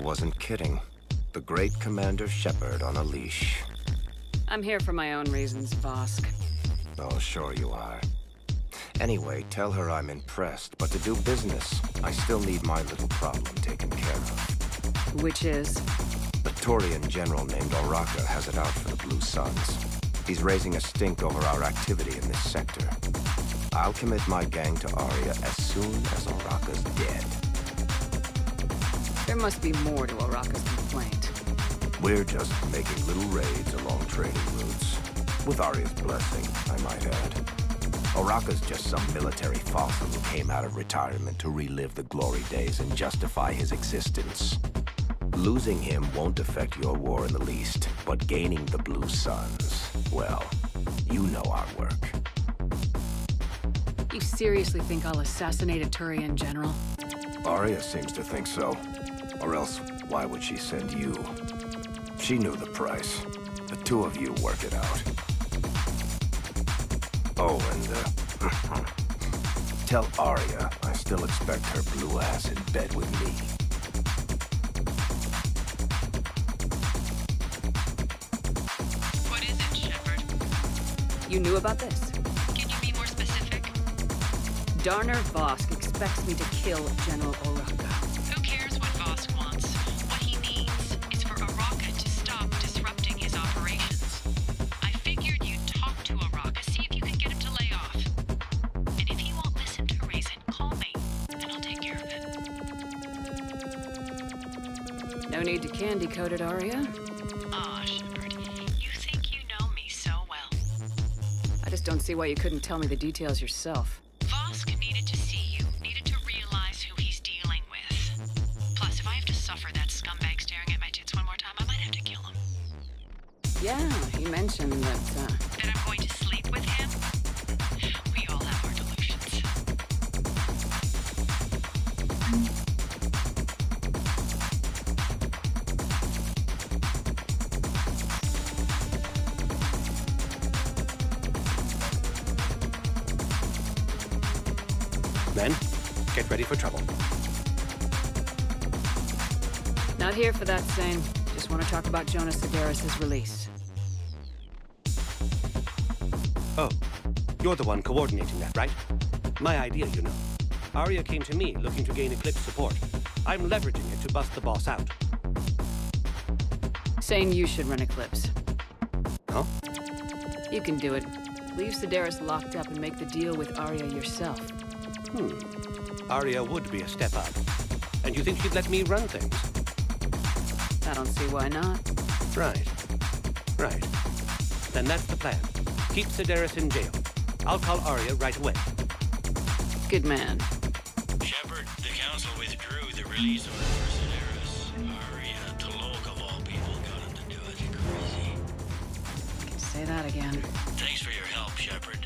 [SPEAKER 5] wasn't kidding. The great Commander Shepard on a leash.
[SPEAKER 3] I'm here for my own reasons, Vosk.
[SPEAKER 5] Oh, sure you are. Anyway, tell her I'm impressed, but to do business, I still need my little problem taken care of.
[SPEAKER 3] Which is?
[SPEAKER 5] A Turian general named Oraka has it out for the Blue Suns. He's raising a stink over our activity in this sector. I'll commit my gang to Arya as soon as Oraka's dead.
[SPEAKER 3] There must be more to Oraka's complaint.
[SPEAKER 5] We're just making little raids along trading routes. With Arya's blessing, I might add. Oraka's just some military fossil who came out of retirement to relive the glory days and justify his existence. Losing him won't affect your war in the least, but gaining the Blue Suns, well, you know our work.
[SPEAKER 3] You seriously think I'll assassinate a Turian general?
[SPEAKER 5] Arya seems to think so. Or else, why would she send you? She knew the price. The two of you work it out. Oh, and, tell Arya I still expect her blue ass in bed with me.
[SPEAKER 3] What is it, Shepard? You knew about this?
[SPEAKER 6] Can you be more specific?
[SPEAKER 3] Darner Vosk expects me to kill General Oraka.
[SPEAKER 6] Who cares what Vosk wants? What he needs is for Oraka to stop disrupting his operations. I figured you'd talk to Oraka, see if you can get him to lay off. And if he won't listen to Ryzen, call me, and I'll take care of it.
[SPEAKER 3] No need to candy coat it, Arya.
[SPEAKER 6] Aw, Shepard, you think you know me so well.
[SPEAKER 3] I just don't see why you couldn't tell me the details yourself.
[SPEAKER 6] Vosk needed to see you, needed to realize who he's dealing with. Plus, if I have to suffer that scumbag staring at my tits one more time, I might have to kill him.
[SPEAKER 3] Yeah, he mentioned that,
[SPEAKER 6] That I'm going to sleep with him? We all have our delusions.
[SPEAKER 23] Men, get ready for trouble.
[SPEAKER 3] Not here for that, Sane. Just want to talk about Jonas Sedaris' release.
[SPEAKER 23] Oh, you're the one coordinating that, right? My idea, you know. Arya came to me looking to gain Eclipse support. I'm leveraging it to bust the boss out.
[SPEAKER 3] Sane, you should run Eclipse.
[SPEAKER 23] Huh?
[SPEAKER 3] You can do it. Leave Sedaris locked up and make the deal with Arya yourself.
[SPEAKER 23] Arya would be a step up. And you think she'd let me run things?
[SPEAKER 3] I don't see why not.
[SPEAKER 23] Right. Then that's the plan. Keep Sedaris in jail. I'll call Arya right away.
[SPEAKER 3] Good man.
[SPEAKER 2] Shepard, the Council withdrew the release order for Sedaris. Arya, Tolok of all people, got him to do it. Crazy.
[SPEAKER 3] Can say that again.
[SPEAKER 2] Thanks for your help, Shepard.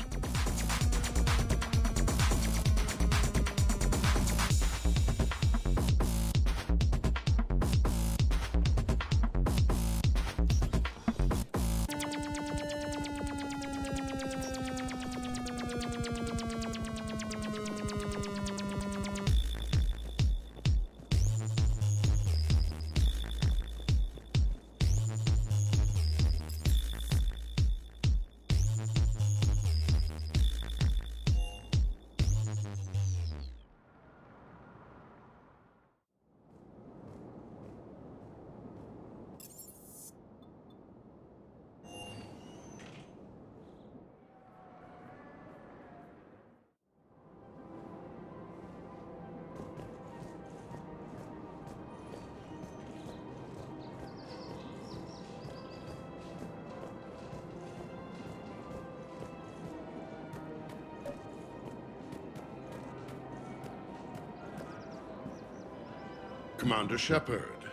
[SPEAKER 13] Commander Shepard.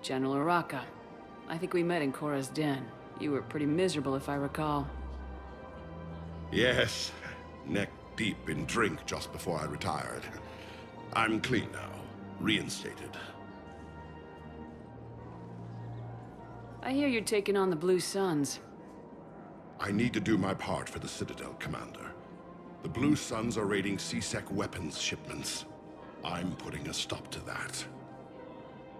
[SPEAKER 3] General Oraka. I think we met in Korra's den. You were pretty miserable, if I recall.
[SPEAKER 13] Yes, neck deep in drink just before I retired. I'm clean now, reinstated.
[SPEAKER 3] I hear you're taking on the Blue Suns.
[SPEAKER 13] I need to do my part for the Citadel, Commander. The Blue Suns are raiding C-Sec weapons shipments. I'm putting a stop to that.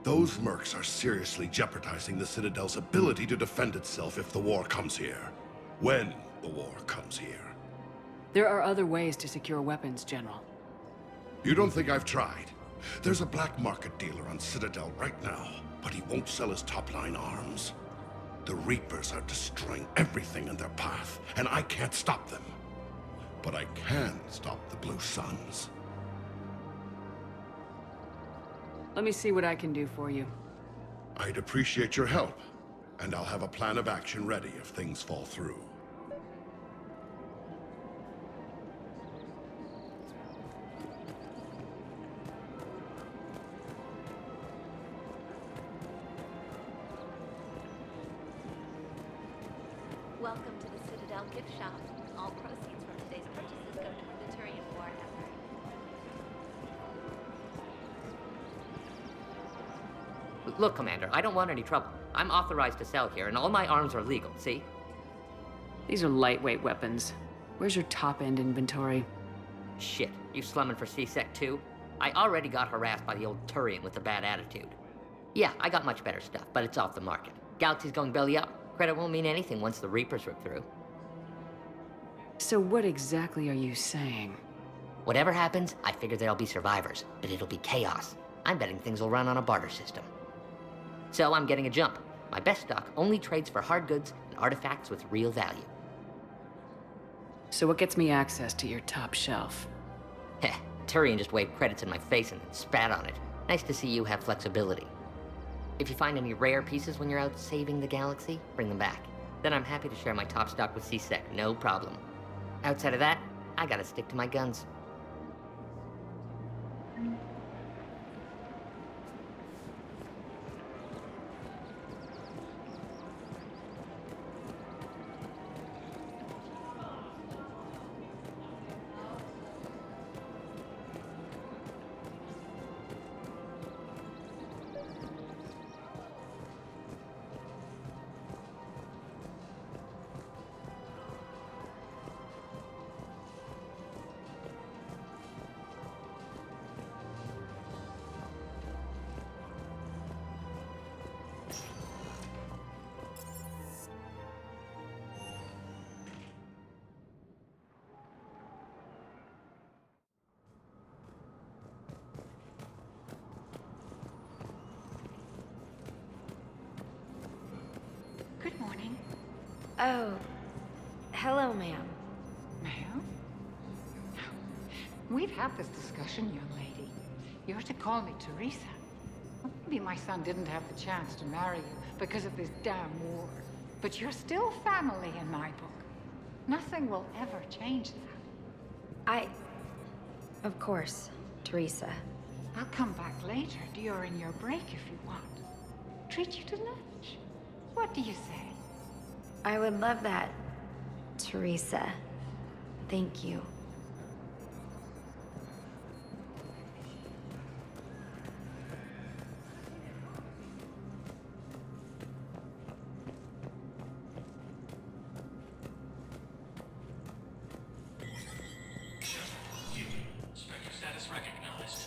[SPEAKER 1] Those mercs are seriously jeopardizing the Citadel's ability to defend itself if the war comes here. When the war comes here.
[SPEAKER 3] There are other ways to secure weapons, General.
[SPEAKER 1] You don't think I've tried? There's a black market dealer on Citadel right now, but he won't sell his top-line arms. The Reapers are destroying everything in their path, and I can't stop them. But I can stop the Blue Suns.
[SPEAKER 3] Let me see what I can do for you.
[SPEAKER 1] I'd appreciate your help, and I'll have a plan of action ready if things fall through.
[SPEAKER 9] Welcome to the Citadel gift shop. All proceeds from today's purchases go toward the Turian war effort.
[SPEAKER 10] Look, Commander, I don't want any trouble. I'm authorized to sell here, and all my arms are legal, see?
[SPEAKER 3] These are lightweight weapons. Where's your top-end inventory?
[SPEAKER 10] Shit, you slumming for C-Sec too? I already got harassed by the old Turian with the bad attitude. Yeah, I got much better stuff, but it's off the market. Galaxy's going belly up. Credit won't mean anything once the Reapers rip through.
[SPEAKER 3] So what exactly are you saying?
[SPEAKER 10] Whatever happens, I figure there'll be survivors, but it'll be chaos. I'm betting things will run on a barter system. So I'm getting a jump. My best stock only trades for hard goods and artifacts with real value.
[SPEAKER 3] So what gets me access to your top shelf?
[SPEAKER 10] Heh, Turian just waved credits in my face and then spat on it. Nice to see you have flexibility. If you find any rare pieces when you're out saving the galaxy, bring them back. Then I'm happy to share my top stock with C-Sec, no problem. Outside of that, I gotta stick to my guns.
[SPEAKER 24] Good morning.
[SPEAKER 8] Oh, hello, ma'am.
[SPEAKER 24] Ma'am? We've had this discussion, young lady. You're to call me Teresa. Well, maybe my son didn't have the chance to marry you because of this damn war. But you're still family in my book. Nothing will ever change that.
[SPEAKER 8] Of course, Teresa.
[SPEAKER 24] I'll come back later during your break if you want. Treat you to lunch. What do you say?
[SPEAKER 8] I would love that, Teresa. Thank you.
[SPEAKER 2] Spectre status recognized.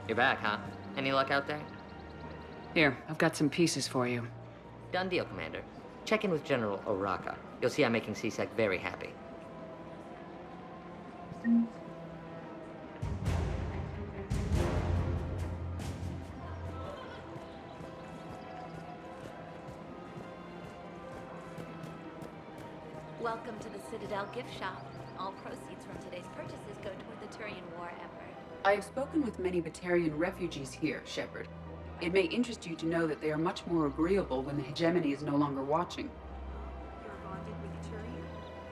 [SPEAKER 10] You're back, huh? Any luck out there?
[SPEAKER 3] Here, I've got some pieces for you.
[SPEAKER 10] Done deal, Commander. Check in with General Oraka. You'll see I'm making C-Sec very happy.
[SPEAKER 9] Welcome to the Citadel gift shop. All proceeds from today's purchases go toward the Turian war effort.
[SPEAKER 7] I have spoken with many Batarian refugees here, Shepard. It may interest you to know that they are much more agreeable when the hegemony is no longer watching.
[SPEAKER 9] You're bonded with Turian?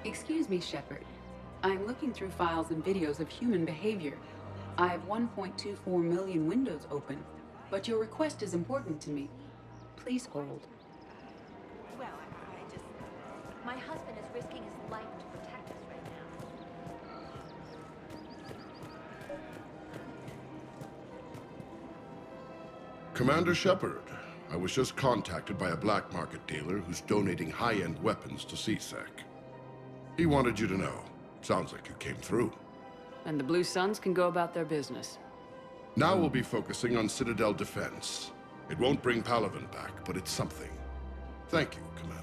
[SPEAKER 7] Excuse me, Shepard. I am looking through files and videos of human behavior. I have 1.24 million windows open, but your request is important to me. Please hold.
[SPEAKER 9] Well, I just... My husband is risking his life to protect us right now.
[SPEAKER 1] Commander Shepard, I was just contacted by a black market dealer who's donating high-end weapons to C-Sec. He wanted you to know. Sounds like you came through.
[SPEAKER 3] And the Blue Suns can go about their business.
[SPEAKER 1] Now we'll be focusing on Citadel defense. It won't bring Palaven back, but it's something. Thank you, Commander.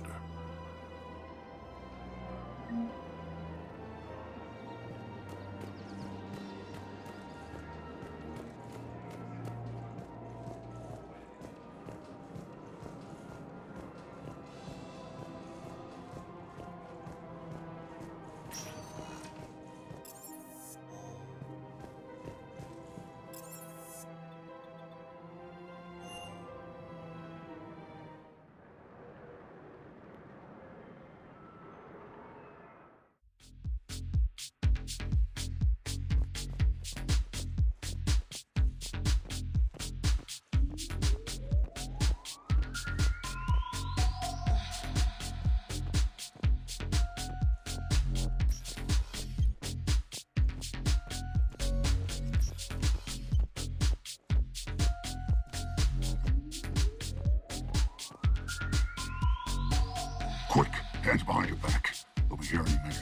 [SPEAKER 11] Quick, hands behind your back. We'll be here in a minute.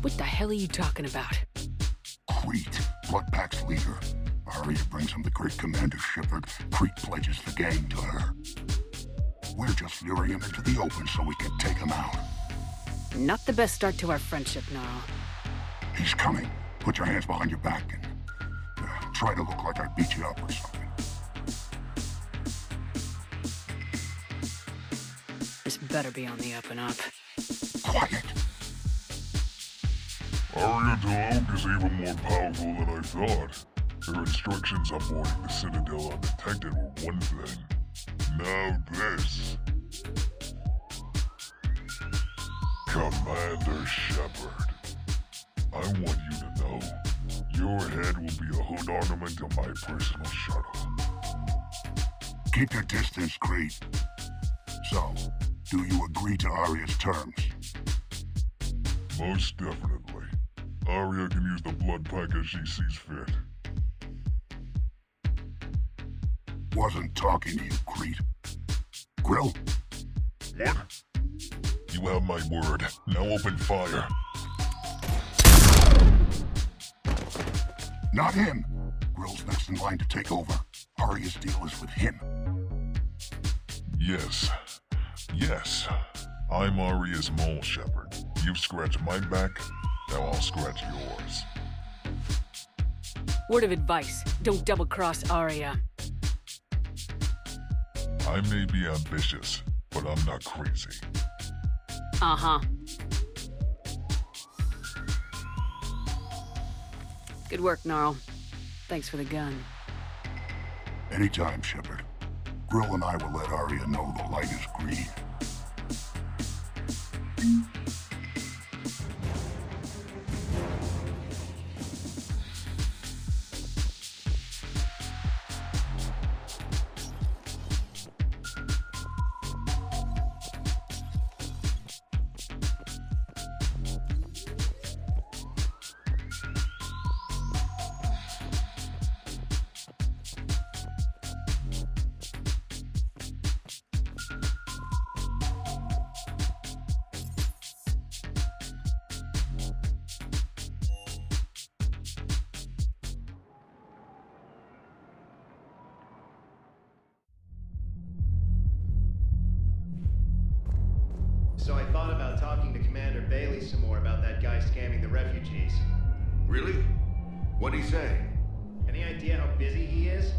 [SPEAKER 3] What the hell are you talking about?
[SPEAKER 11] Crete, Blood Pack's leader. Arya brings him the great Commander Shepard. Crete pledges the gang to her. We're just luring him into the open so we can take him out.
[SPEAKER 3] Not the best start to our friendship, Gnarl.
[SPEAKER 11] He's coming. Put your hands behind your back and try to look like I beat you up or something.
[SPEAKER 3] This better be on the up and up.
[SPEAKER 11] Quiet.
[SPEAKER 12] Arya Delogue is even more powerful than I thought. Her instructions on boarding the Citadel undetected were one thing. Now this. Commander Shepard, I want you to know, your head will be a hood ornament on my personal shuttle.
[SPEAKER 11] Keep your distance, Crete. So, do you agree to Arya's terms?
[SPEAKER 12] Most definitely. Arya can use the blood pack as she sees fit.
[SPEAKER 11] Wasn't talking to you, Crete. Grill?
[SPEAKER 12] What? You have my word. Now open fire.
[SPEAKER 11] Not him. Grill's next in line to take over. Arya's deal is with him.
[SPEAKER 12] Yes. Yes. I'm Arya's mole, Shepard. You've scratched my back, now I'll scratch yours.
[SPEAKER 3] Word of advice, don't double-cross Arya.
[SPEAKER 12] I may be ambitious, but I'm not crazy.
[SPEAKER 3] Uh-huh. Good work, Gnarl. Thanks for the gun.
[SPEAKER 11] Anytime, Shepard. Grill and I will let Arya know the light is green.
[SPEAKER 14] So I thought about talking to Commander Bailey some more about that guy scamming the refugees.
[SPEAKER 13] Really? What'd he say?
[SPEAKER 14] Any idea how busy he is?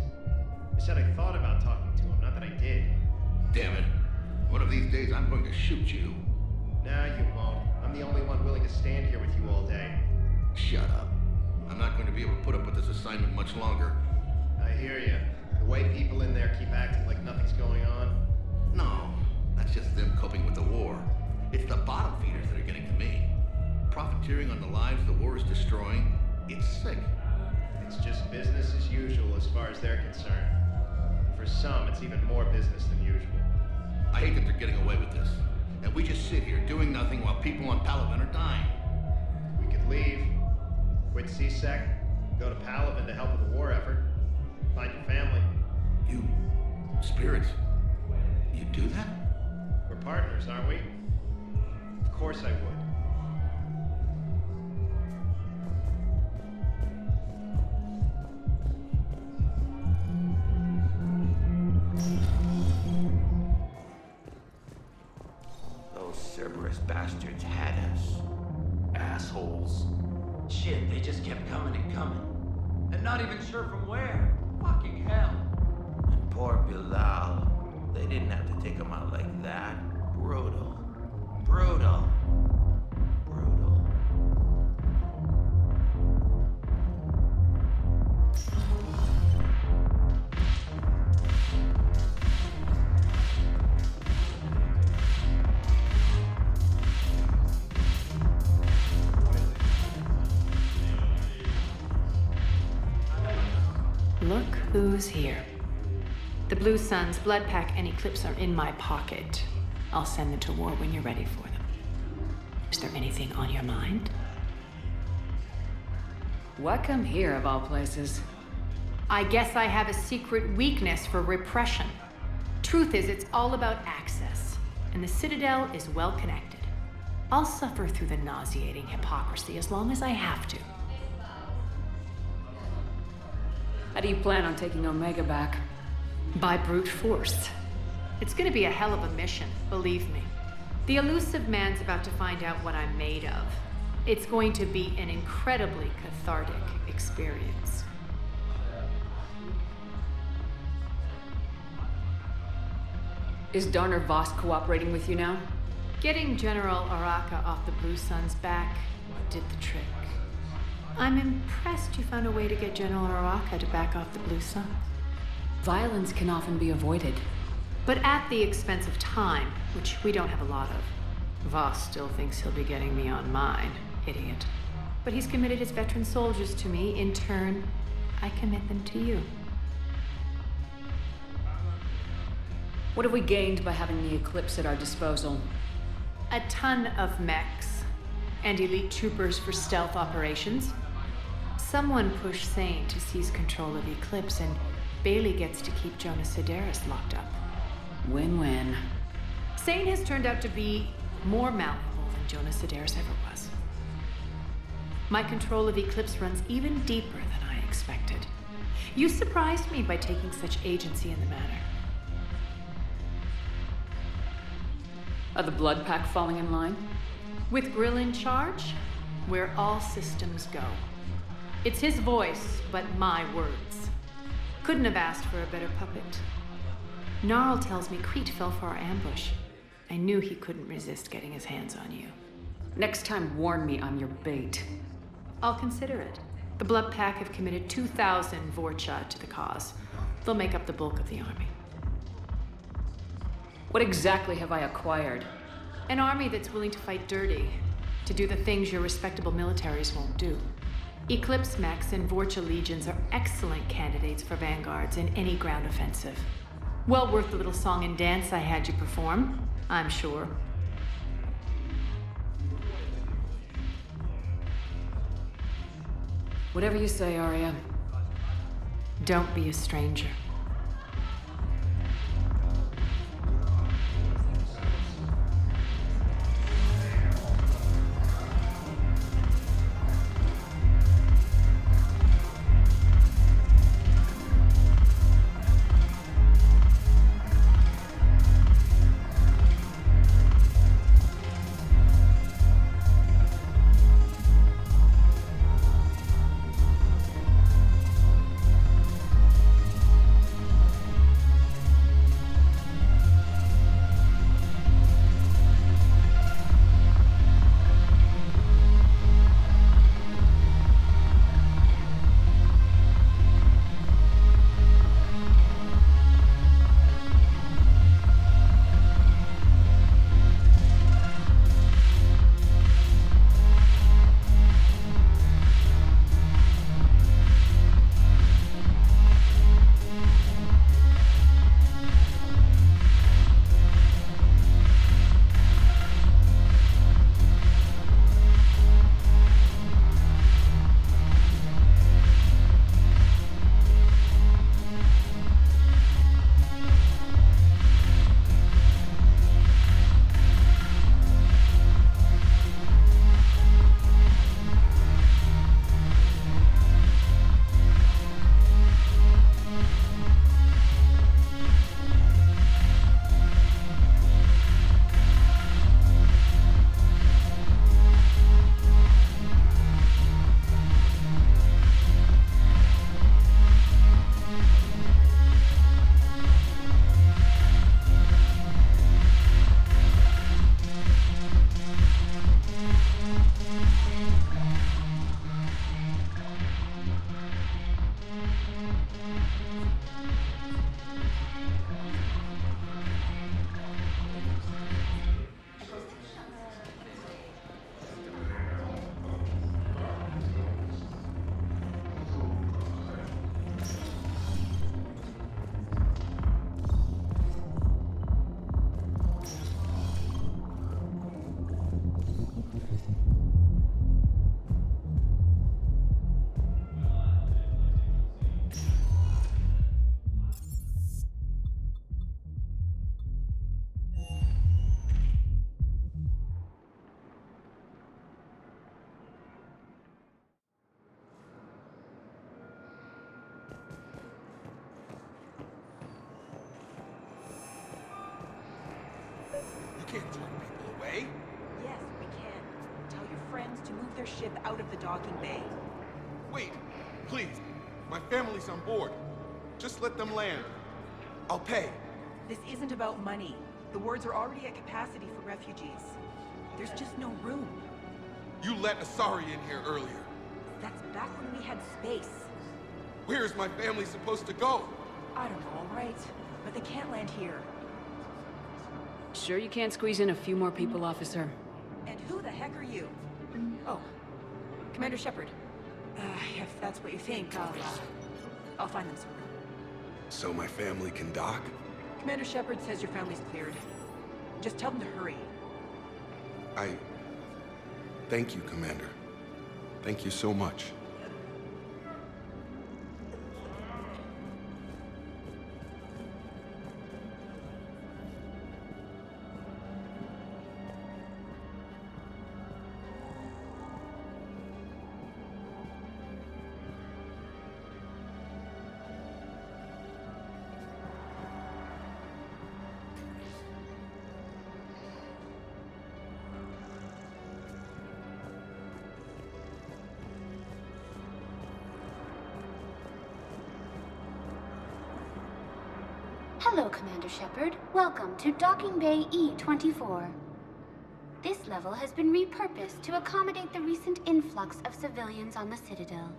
[SPEAKER 14] I said I thought about talking to him, not that I did.
[SPEAKER 13] Damn it. One of these days I'm going to shoot you.
[SPEAKER 14] Nah, you won't. I'm the only one willing to stand here with you all day.
[SPEAKER 13] Shut up. I'm not going to be able to put up with this assignment much longer.
[SPEAKER 14] I hear you. The way people in there keep acting like nothing's going on.
[SPEAKER 13] No, that's just them coping with the war. It's the bottom feeders that are getting to me. Profiteering on the lives the war is destroying. It's sick.
[SPEAKER 14] It's just business as usual as far as they're concerned. For some, it's even more business than usual.
[SPEAKER 13] I hate that they're getting away with this. And we just sit here doing nothing while people on Palaven are dying.
[SPEAKER 14] We could leave. Quit CSEC. Go to Palaven to help with the war effort. Find your family.
[SPEAKER 13] You... spirits. You do that?
[SPEAKER 14] We're partners, aren't we? Of course I would.
[SPEAKER 15] Those Cerberus bastards had us. Assholes. Shit, they just kept coming and coming. And not even sure from where. Fucking hell. And poor Bilal. They didn't have to take him out like that. Brutal. Brutal. Brutal.
[SPEAKER 20] Look who's here. The Blue Suns, Blood Pack, and Eclipse are in my pocket. I'll send them to war when you're ready for them. Is there anything on your mind?
[SPEAKER 3] Welcome here, of all places.
[SPEAKER 20] I guess I have a secret weakness for repression. Truth is, it's all about access, and the Citadel is well connected. I'll suffer through the nauseating hypocrisy as long as I have to.
[SPEAKER 3] How do you plan on taking Omega back?
[SPEAKER 20] By brute force. It's gonna be a hell of a mission, believe me. The elusive man's about to find out what I'm made of. It's going to be an incredibly cathartic experience.
[SPEAKER 3] Is Darner Voss cooperating with you now?
[SPEAKER 20] Getting General Araka off the Blue Suns back did the trick. I'm impressed you found a way to get General Araka to back off the Blue Suns.
[SPEAKER 3] Violence can often be avoided.
[SPEAKER 20] But at the expense of time, which we don't have a lot of. Voss still thinks he'll be getting me on mine, idiot. But he's committed his veteran soldiers to me. In turn, I commit them to you.
[SPEAKER 3] What have we gained by having the Eclipse at our disposal?
[SPEAKER 20] A ton of mechs and elite troopers for stealth operations. Someone pushed Sane to seize control of Eclipse, and Bailey gets to keep Jonas Sedaris locked up.
[SPEAKER 3] Win-win.
[SPEAKER 20] Sane has turned out to be more malleable than Jonas Sedaris ever was. My control of Eclipse runs even deeper than I expected. You surprised me by taking such agency in the matter.
[SPEAKER 3] Are the Blood Pack falling in line?
[SPEAKER 20] With Grill in charge, where all systems go. It's his voice, but my words. Couldn't have asked for a better puppet. Gnarl tells me Crete fell for our ambush. I knew he couldn't resist getting his hands on you.
[SPEAKER 3] Next time, warn me I'm your bait.
[SPEAKER 20] I'll consider it. The Blood Pack have committed 2,000 Vorcha to the cause. They'll make up the bulk of the army.
[SPEAKER 3] What exactly have I acquired?
[SPEAKER 20] An army that's willing to fight dirty, to do the things your respectable militaries won't do. Eclipse mechs and Vorcha legions are excellent candidates for vanguards in any ground offensive. Well worth the little song and dance I had you perform, I'm sure.
[SPEAKER 3] Whatever you say, Arya.
[SPEAKER 20] Don't be a stranger.
[SPEAKER 4] can't turn people away.
[SPEAKER 16] Yes, we can. Tell your friends to move their ship out of the docking bay.
[SPEAKER 4] Wait, please. My family's on board. Just let them land. I'll pay.
[SPEAKER 16] This isn't about money. The wards are already at capacity for refugees. There's just no room.
[SPEAKER 4] You let Asari in here earlier.
[SPEAKER 16] That's back when we had space.
[SPEAKER 4] Where is my family supposed to go?
[SPEAKER 16] I don't know, all right? But they can't land here.
[SPEAKER 3] Sure you can't squeeze in a few more people, officer?
[SPEAKER 16] And who the heck are you? Oh, Commander Shepard. If that's what you think, I'll find them some room.
[SPEAKER 4] So my family can dock?
[SPEAKER 16] Commander Shepard says your family's cleared. Just tell them to hurry.
[SPEAKER 4] Thank you, Commander. Thank you so much.
[SPEAKER 18] Hello, Commander Shepard. Welcome to Docking Bay E-24. This level has been repurposed to accommodate the recent influx of civilians on the Citadel.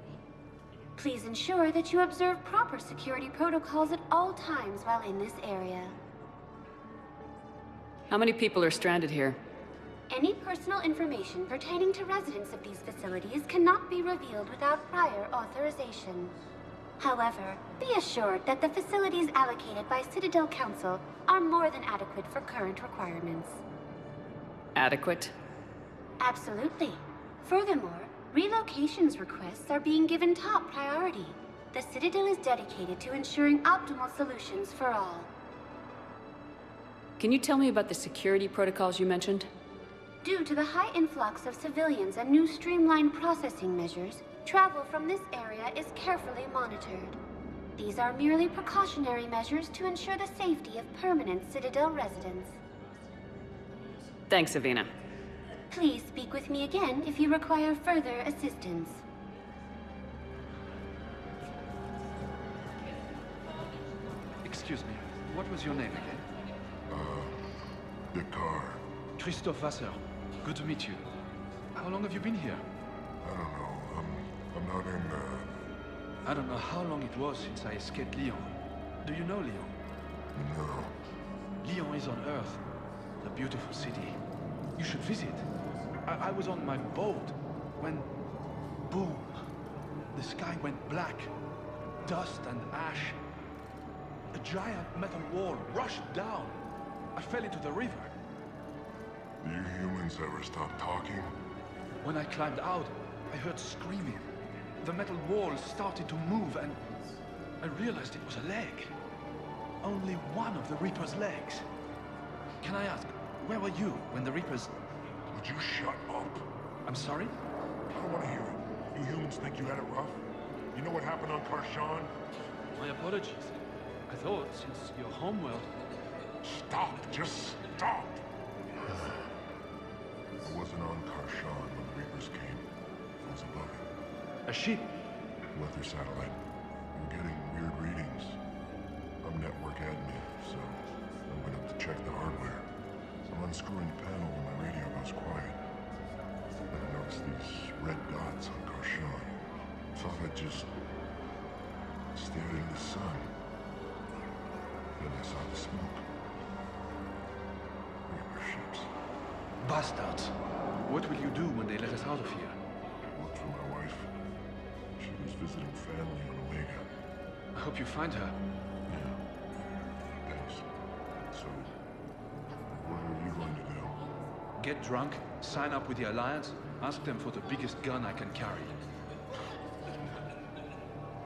[SPEAKER 18] Please ensure that you observe proper security protocols at all times while in this area.
[SPEAKER 3] How many people are stranded here?
[SPEAKER 18] Any personal information pertaining to residents of these facilities cannot be revealed without prior authorization. However, be assured that the facilities allocated by Citadel Council are more than adequate for current requirements.
[SPEAKER 3] Adequate?
[SPEAKER 18] Absolutely. Furthermore, relocations requests are being given top priority. The Citadel is dedicated to ensuring optimal solutions for all.
[SPEAKER 3] Can you tell me about the security protocols you mentioned?
[SPEAKER 18] Due to the high influx of civilians and new streamlined processing measures, travel from this area is carefully monitored. These are merely precautionary measures to ensure the safety of permanent Citadel residents.
[SPEAKER 3] Thanks, Avina.
[SPEAKER 18] Please speak with me again if you require further assistance.
[SPEAKER 19] Excuse me, what was your name again?
[SPEAKER 11] Dakar.
[SPEAKER 19] Christophe Vasseur. Good to meet you. How long have you been here?
[SPEAKER 11] I don't know. I'm not in,
[SPEAKER 19] I don't know how long it was since I escaped Lyon. Do you know Lyon?
[SPEAKER 11] No.
[SPEAKER 19] Lyon is on Earth. A beautiful city. You should visit. I was on my boat when... boom! The sky went black. Dust and ash. A giant metal wall rushed down. I fell into the river.
[SPEAKER 11] Do you humans ever stop talking?
[SPEAKER 19] When I climbed out, I heard screaming. The metal wall started to move and I realized it was a leg. Only one of the Reaper's legs. Can I ask, where were you when the Reapers...
[SPEAKER 11] Would you shut up?
[SPEAKER 19] I'm sorry?
[SPEAKER 11] I don't want to hear it. You humans think you had it rough? You know what happened on Karshan?
[SPEAKER 19] My apologies. I thought, since your homeworld...
[SPEAKER 11] Stop! Just stop! I wasn't on Karshan when the Reapers came. I was above it.
[SPEAKER 19] A ship?
[SPEAKER 11] Weather satellite. I'm getting weird readings. I'm network admin, so I went up to check the hardware. I'm unscrewing the panel when my radio goes quiet. Then I noticed these red dots on Karshan. Thought I'd just stared into the sun. Then I saw the smoke. Reaper ships.
[SPEAKER 19] Bastards. What will you do when they let us out of here?
[SPEAKER 11] Look for my wife. She was visiting family on Omega.
[SPEAKER 19] I hope you find her.
[SPEAKER 11] Yeah. Thanks. So, what are you going to do?
[SPEAKER 19] Get drunk, sign up with the Alliance, ask them for the biggest gun I can carry.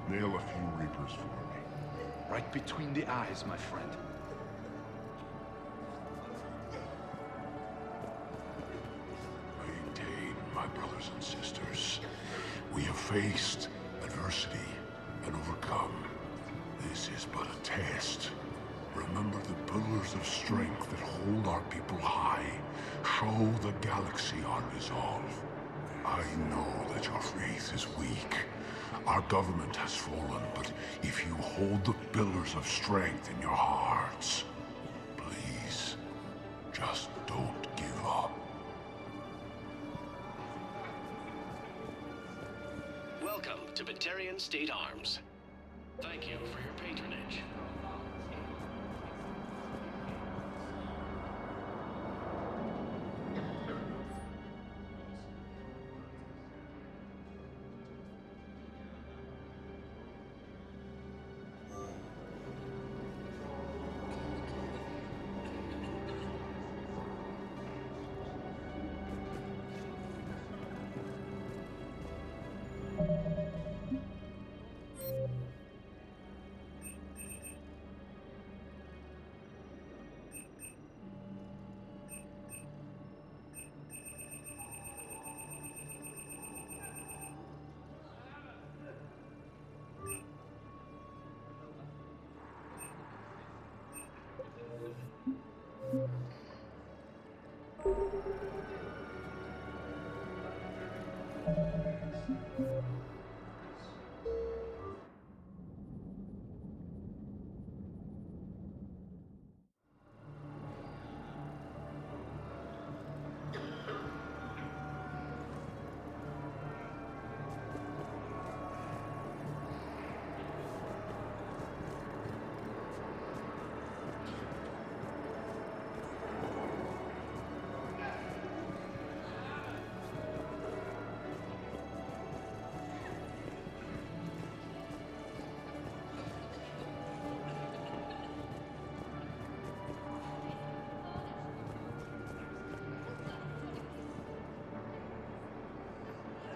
[SPEAKER 11] Nail a few Reapers for me.
[SPEAKER 19] Right between the eyes, my friend.
[SPEAKER 11] Maintain, my brothers and sisters. We have faced adversity and overcome. This is but a test.
[SPEAKER 12] Remember the pillars of strength that hold our people high. Show the galaxy our resolve. I know that your faith is weak. Our government has fallen, but if you hold the pillars of strength in your hearts, please, just don't give up.
[SPEAKER 5] Welcome to Batarian State Arms. Thank you for your patronage.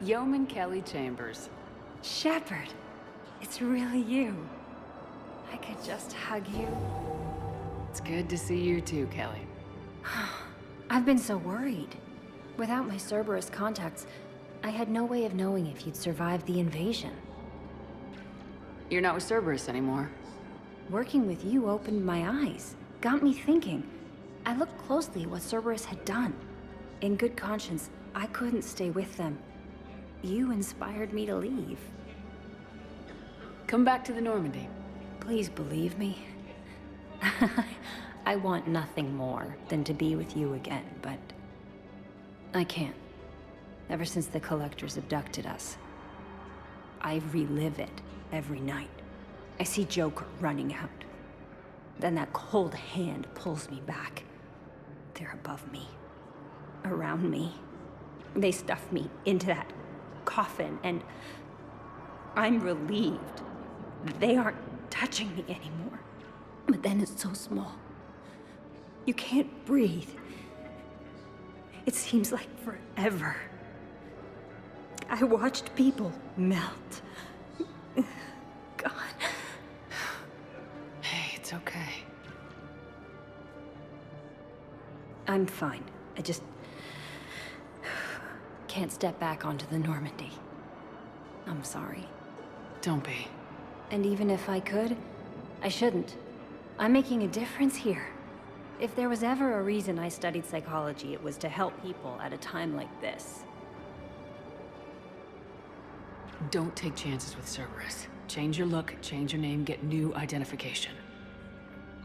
[SPEAKER 3] Yeoman Kelly Chambers.
[SPEAKER 17] Shepard, it's really you. I could just hug you.
[SPEAKER 3] It's good to see you too, Kelly.
[SPEAKER 17] I've been so worried. Without my Cerberus contacts, I had no way of knowing if you'd survived the invasion.
[SPEAKER 3] You're not with Cerberus anymore.
[SPEAKER 17] Working with you opened my eyes, got me thinking. I looked closely at what Cerberus had done. In good conscience, I couldn't stay with them. You inspired me to leave.
[SPEAKER 3] Come back to the Normandy.
[SPEAKER 17] Please believe me. I want nothing more than to be with you again, but I can't. Ever since the Collectors abducted us, I relive it every night. I see Joker running out. Then that cold hand pulls me back. They're above me, around me. They stuff me into that coffin, and I'm relieved they aren't touching me anymore. But then it's so small. You can't breathe. It seems like forever. I watched people melt. God.
[SPEAKER 3] Hey, it's okay.
[SPEAKER 17] I'm fine. I just can't step back onto the Normandy. I'm sorry.
[SPEAKER 3] Don't be.
[SPEAKER 17] And even if I could, I shouldn't. I'm making a difference here. If there was ever a reason I studied psychology, it was to help people at a time like this.
[SPEAKER 3] Don't take chances with Cerberus. Change your look, change your name, get new identification.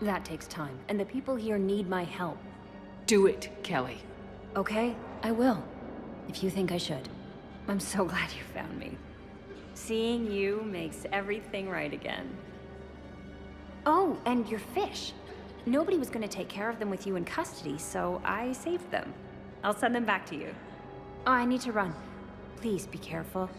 [SPEAKER 17] That takes time, and the people here need my help.
[SPEAKER 3] Do it, Kelly.
[SPEAKER 17] Okay, I will. If you think I should. I'm so glad you found me. Seeing you makes everything right again. Oh, and your fish. Nobody was gonna take care of them with you in custody, so I saved them. I'll send them back to you. Oh, I need to run. Please be careful.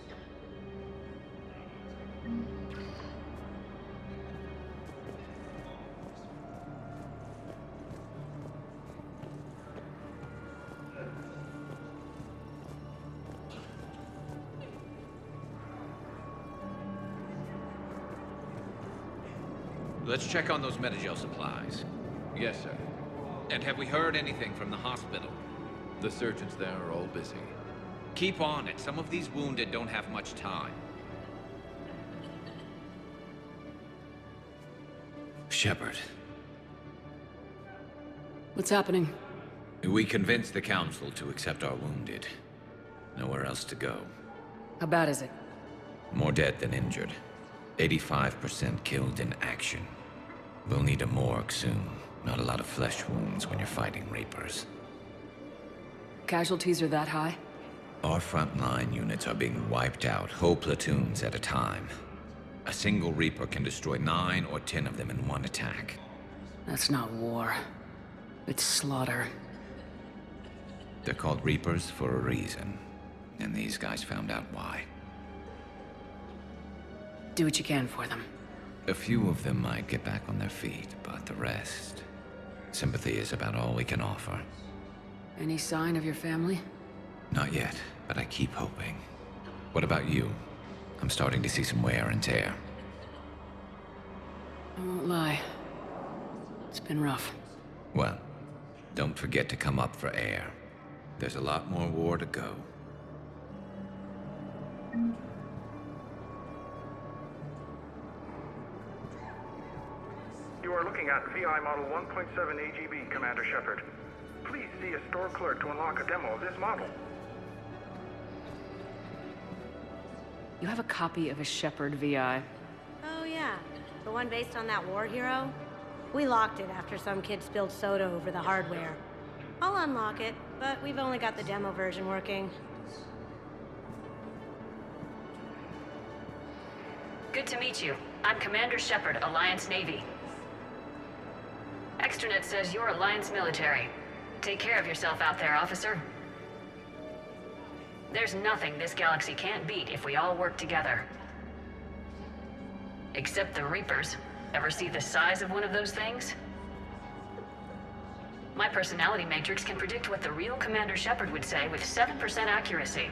[SPEAKER 15] Let's check on those Metagel supplies.
[SPEAKER 21] Yes, sir.
[SPEAKER 15] And have we heard anything from the hospital?
[SPEAKER 21] The surgeons there are all busy.
[SPEAKER 15] Keep on it. Some of these wounded don't have much time.
[SPEAKER 5] Shepard,
[SPEAKER 3] What's happening?
[SPEAKER 21] We convinced the Council to accept our wounded. Nowhere else to go.
[SPEAKER 3] How bad is it?
[SPEAKER 21] More dead than injured. 85% killed in action. We'll need a morgue soon. Not a lot of flesh wounds when you're fighting Reapers.
[SPEAKER 3] Casualties are that high?
[SPEAKER 21] Our frontline units are being wiped out, whole platoons at a time. A single Reaper can destroy 9 or 10 of them in one attack.
[SPEAKER 3] That's not war. It's slaughter.
[SPEAKER 21] They're called Reapers for a reason. And these guys found out why.
[SPEAKER 3] Do what you can for them.
[SPEAKER 21] A few of them might get back on their feet, but the rest... Sympathy is about all we can offer.
[SPEAKER 3] Any sign of your family?
[SPEAKER 21] Not yet, but I keep hoping. What about you? I'm starting to see some wear and tear.
[SPEAKER 3] I won't lie. It's been rough.
[SPEAKER 21] Well, don't forget to come up for air. There's a lot more war to go.
[SPEAKER 6] You are looking at VI Model 1.7 AGB, Commander Shepard. Please see a store clerk to unlock a demo of this model.
[SPEAKER 3] You have a copy of a Shepard VI.
[SPEAKER 8] Oh yeah, the one based on that war hero? We locked it after some kid spilled soda over the hardware. I'll unlock it, but we've only got the demo version working.
[SPEAKER 3] Good to meet you. I'm Commander Shepard, Alliance Navy. Extranet says you're Alliance military. Take care of yourself out there, officer. There's nothing this galaxy can't beat if we all work together. Except the Reapers. Ever see the size of one of those things? My personality matrix can predict what the real Commander Shepard would say with 7% accuracy.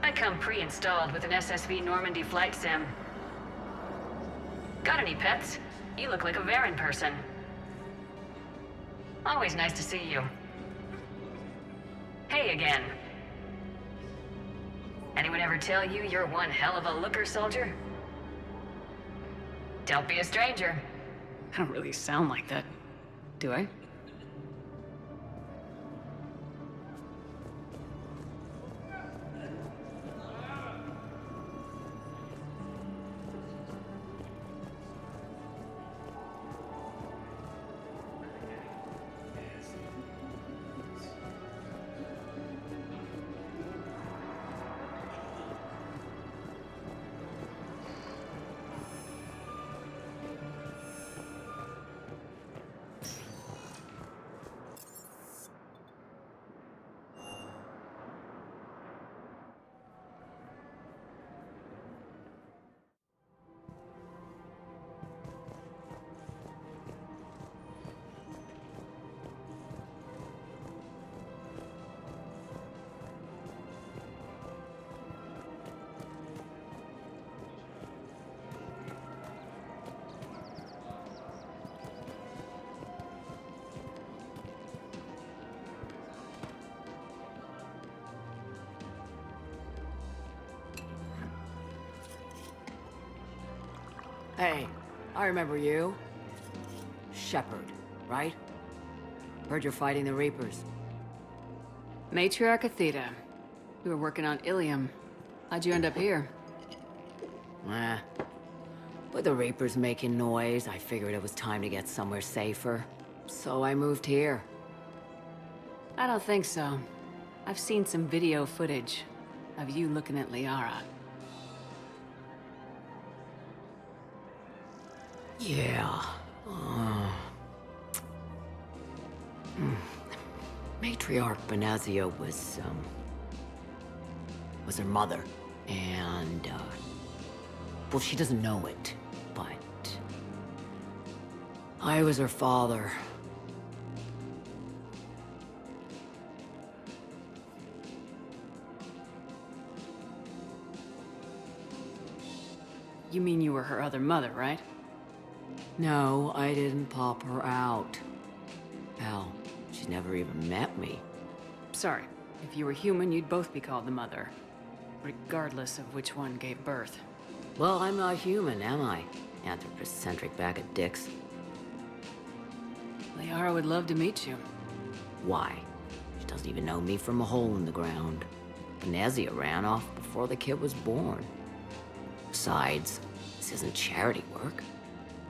[SPEAKER 3] I come pre-installed with an SSV Normandy flight sim. Got any pets? You look like a Varen person. Always nice to see you. Hey again. Anyone ever tell you you're one hell of a looker, soldier? Don't be a stranger. I don't really sound like that, do I?
[SPEAKER 22] Hey, I remember you. Shepard, right? Heard you're fighting the Reapers.
[SPEAKER 3] Matriarch Athena. We were working on Ilium. How'd you end up here?
[SPEAKER 22] With the Reapers making noise, I figured it was time to get somewhere safer. So I moved here.
[SPEAKER 3] I don't think so. I've seen some video footage of you looking at Liara.
[SPEAKER 22] Yeah. Matriarch Benazia was her mother. And, well, she doesn't know it, but I was her father.
[SPEAKER 3] You mean you were her other mother, right?
[SPEAKER 22] No, I didn't pop her out. Hell, she's never even met me.
[SPEAKER 3] Sorry. If you were human, you'd both be called the mother. Regardless of which one gave birth.
[SPEAKER 22] Well, I'm not human, am I? Anthropocentric bag of dicks.
[SPEAKER 3] Liara would love to meet you.
[SPEAKER 22] Why? She doesn't even know me from a hole in the ground. Venezia ran off before the kid was born. Besides, this isn't charity work.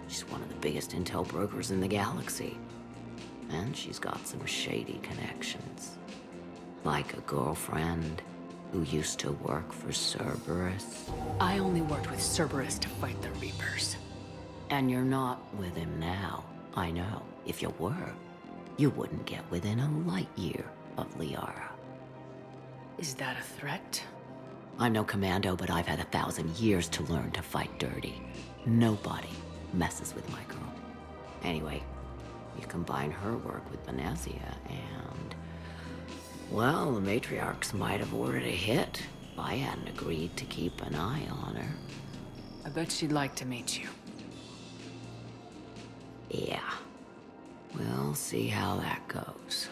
[SPEAKER 22] She's one of the biggest intel brokers in the galaxy. And she's got some shady connections. Like a girlfriend who used to work for Cerberus.
[SPEAKER 3] I only worked with Cerberus to fight the Reapers.
[SPEAKER 22] And you're not with him now. I know. If you were, you wouldn't get within a light year of Liara.
[SPEAKER 3] Is that a threat?
[SPEAKER 22] I'm no commando, but I've had 1,000 years to learn to fight dirty. Nobody messes with my girl. Anyway, you combine her work with Venezia and... well, the matriarchs might have ordered a hit if I hadn't agreed to keep an eye on her.
[SPEAKER 3] I bet she'd like to meet you.
[SPEAKER 22] Yeah. We'll see how that goes.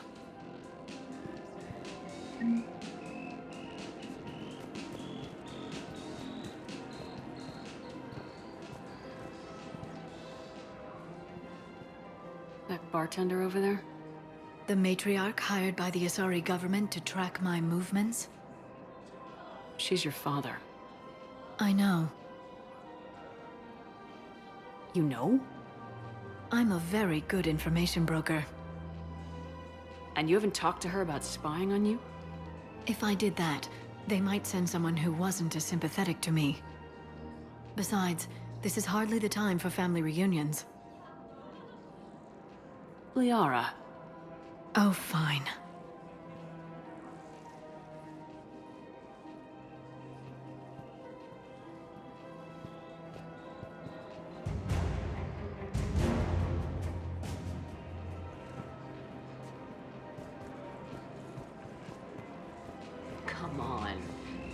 [SPEAKER 3] That bartender over there?
[SPEAKER 2] The matriarch hired by the Asari government to track my movements?
[SPEAKER 3] She's your father.
[SPEAKER 2] I know.
[SPEAKER 3] You know?
[SPEAKER 2] I'm a very good information broker.
[SPEAKER 3] And you haven't talked to her about spying on you?
[SPEAKER 2] If I did that, they might send someone who wasn't as sympathetic to me. Besides, this is hardly the time for family reunions.
[SPEAKER 3] Liara.
[SPEAKER 2] Oh, fine.
[SPEAKER 22] Come on.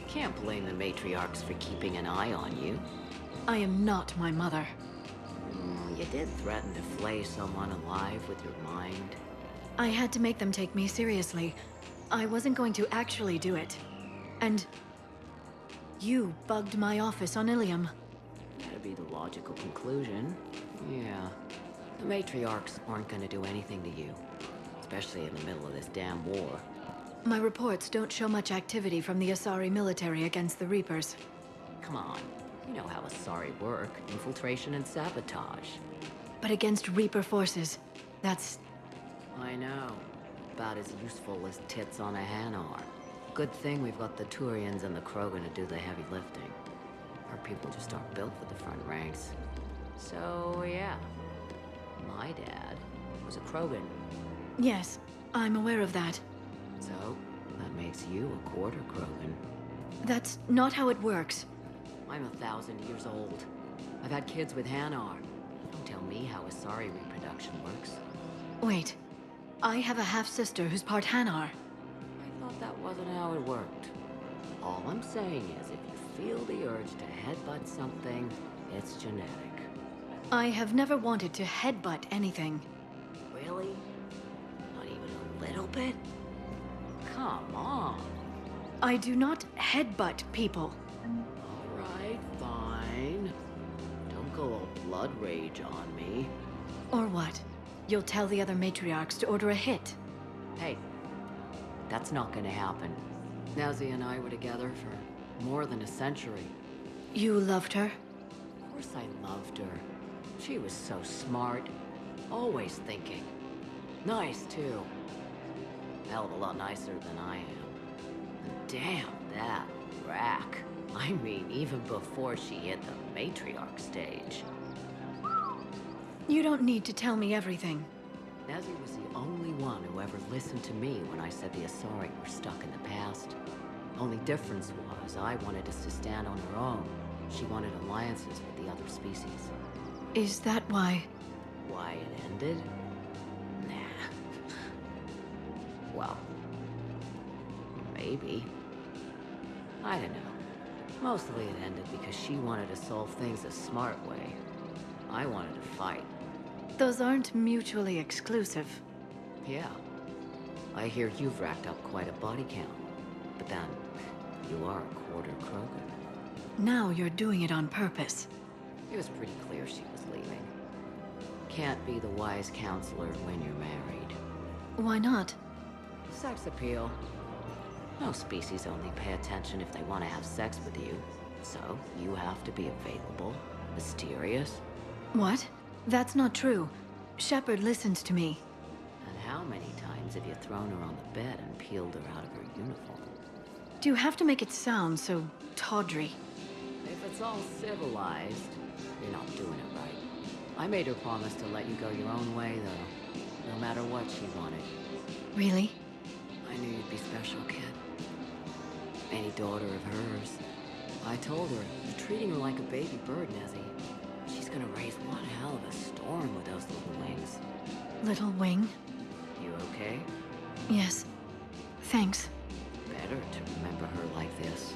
[SPEAKER 22] Can't blame the matriarchs for keeping an eye on you.
[SPEAKER 2] I am not my mother.
[SPEAKER 22] You did threaten to flay someone alive with your mind.
[SPEAKER 2] I had to make them take me seriously. I wasn't going to actually do it. And... you bugged my office on Ilium.
[SPEAKER 22] That'd be the logical conclusion. Yeah. The matriarchs aren't gonna do anything to you. Especially in the middle of this damn war.
[SPEAKER 2] My reports don't show much activity from the Asari military against the Reapers.
[SPEAKER 22] Come on. You know how Asari work. Infiltration and sabotage.
[SPEAKER 2] But against Reaper forces, that's...
[SPEAKER 22] I know. About as useful as tits on a Hanar. Good thing we've got the Turians and the Krogan to do the heavy lifting. Our people just aren't built for the front ranks. So, yeah. My dad was a Krogan.
[SPEAKER 2] Yes, I'm aware of that.
[SPEAKER 22] So, that makes you a quarter Krogan.
[SPEAKER 2] That's not how it works.
[SPEAKER 22] I'm 1,000 years old. I've had kids with Hanar. Don't tell me how Asari reproduction works.
[SPEAKER 2] Wait. I have a half-sister who's part Hanar.
[SPEAKER 22] I thought that wasn't how it worked. All I'm saying is, if you feel the urge to headbutt something, it's genetic.
[SPEAKER 2] I have never wanted to headbutt anything.
[SPEAKER 22] Really? Not even a little bit? Come on.
[SPEAKER 2] I do not headbutt people.
[SPEAKER 22] Alright, fine. Don't go all blood rage on me.
[SPEAKER 2] Or what? You'll tell the other matriarchs to order a hit.
[SPEAKER 22] Hey, that's not gonna happen. Nazi and I were together for more than a century.
[SPEAKER 2] You loved her?
[SPEAKER 22] Of course I loved her. She was so smart. Always thinking. Nice, too. Hell of a lot nicer than I am. And damn, that rack. I mean, even before she hit the matriarch stage.
[SPEAKER 2] You don't need to tell me everything.
[SPEAKER 22] Nazi was the only one who ever listened to me when I said the Asari were stuck in the past. Only difference was I wanted us to stand on her own. She wanted alliances with the other species.
[SPEAKER 2] Is that why?
[SPEAKER 22] Why it ended? Nah. Well, maybe. I don't know. Mostly it ended because she wanted to solve things a smart way. I wanted to fight.
[SPEAKER 2] Those aren't mutually exclusive.
[SPEAKER 22] Yeah. I hear you've racked up quite a body count. But then, you are a quarter Krogan.
[SPEAKER 2] Now you're doing it on purpose.
[SPEAKER 22] It was pretty clear she was leaving. can't be the wise counselor when you're married.
[SPEAKER 2] Why not?
[SPEAKER 22] Sex appeal. Most species only pay attention if they want to have sex with you. So, you have to be available, mysterious.
[SPEAKER 2] What? That's not true. Shepard listens to me.
[SPEAKER 22] And how many times have you thrown her on the bed and peeled her out of her uniform?
[SPEAKER 2] Do you have to make it sound so tawdry?
[SPEAKER 22] If it's all civilized, you're not doing it right. I made her promise to let you go your own way, though. No matter what she wanted.
[SPEAKER 2] Really?
[SPEAKER 22] I knew you'd be special, kid. Any daughter of hers. I told her, you're treating her like a baby bird, Nezzy. She's gonna raise one hell of a storm with those little wings.
[SPEAKER 2] Little wing?
[SPEAKER 22] You okay?
[SPEAKER 2] Yes. Thanks.
[SPEAKER 22] Better to remember her like this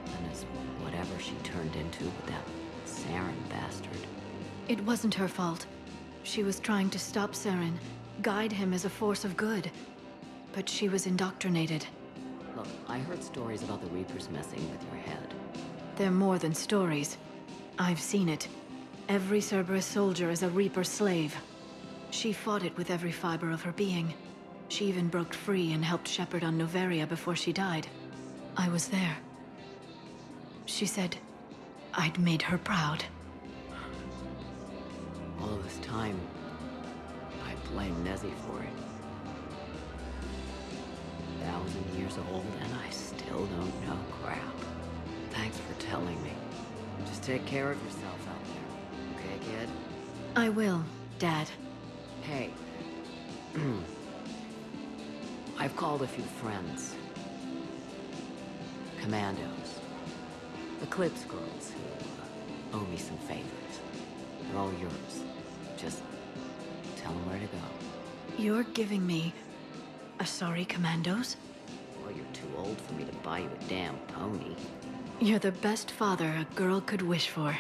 [SPEAKER 22] than as whatever she turned into with that Saren bastard.
[SPEAKER 2] It wasn't her fault. She was trying to stop Saren, guide him as a force of good. But she was indoctrinated.
[SPEAKER 22] Look, I heard stories about the Reapers messing with your head.
[SPEAKER 2] They're more than stories. I've seen it. Every Cerberus soldier is a Reaper slave. She fought it with every fiber of her being. She even broke free and helped Shepard on Noveria before she died. I was there. She said I'd made her proud.
[SPEAKER 22] All this time, I blame Nezzy for it. 1,000 years old and I still don't know crap. Thanks for telling me. Just take care of yourself out there, okay, kid?
[SPEAKER 2] I will, Dad.
[SPEAKER 22] Hey. I've called a few friends. Commandos. Eclipse girls who owe me some favors. They're all yours. Just tell them where to go.
[SPEAKER 2] You're giving me a sorry commandos?
[SPEAKER 22] Well, you're too old for me to buy you a damn pony.
[SPEAKER 2] You're the best father a girl could wish for.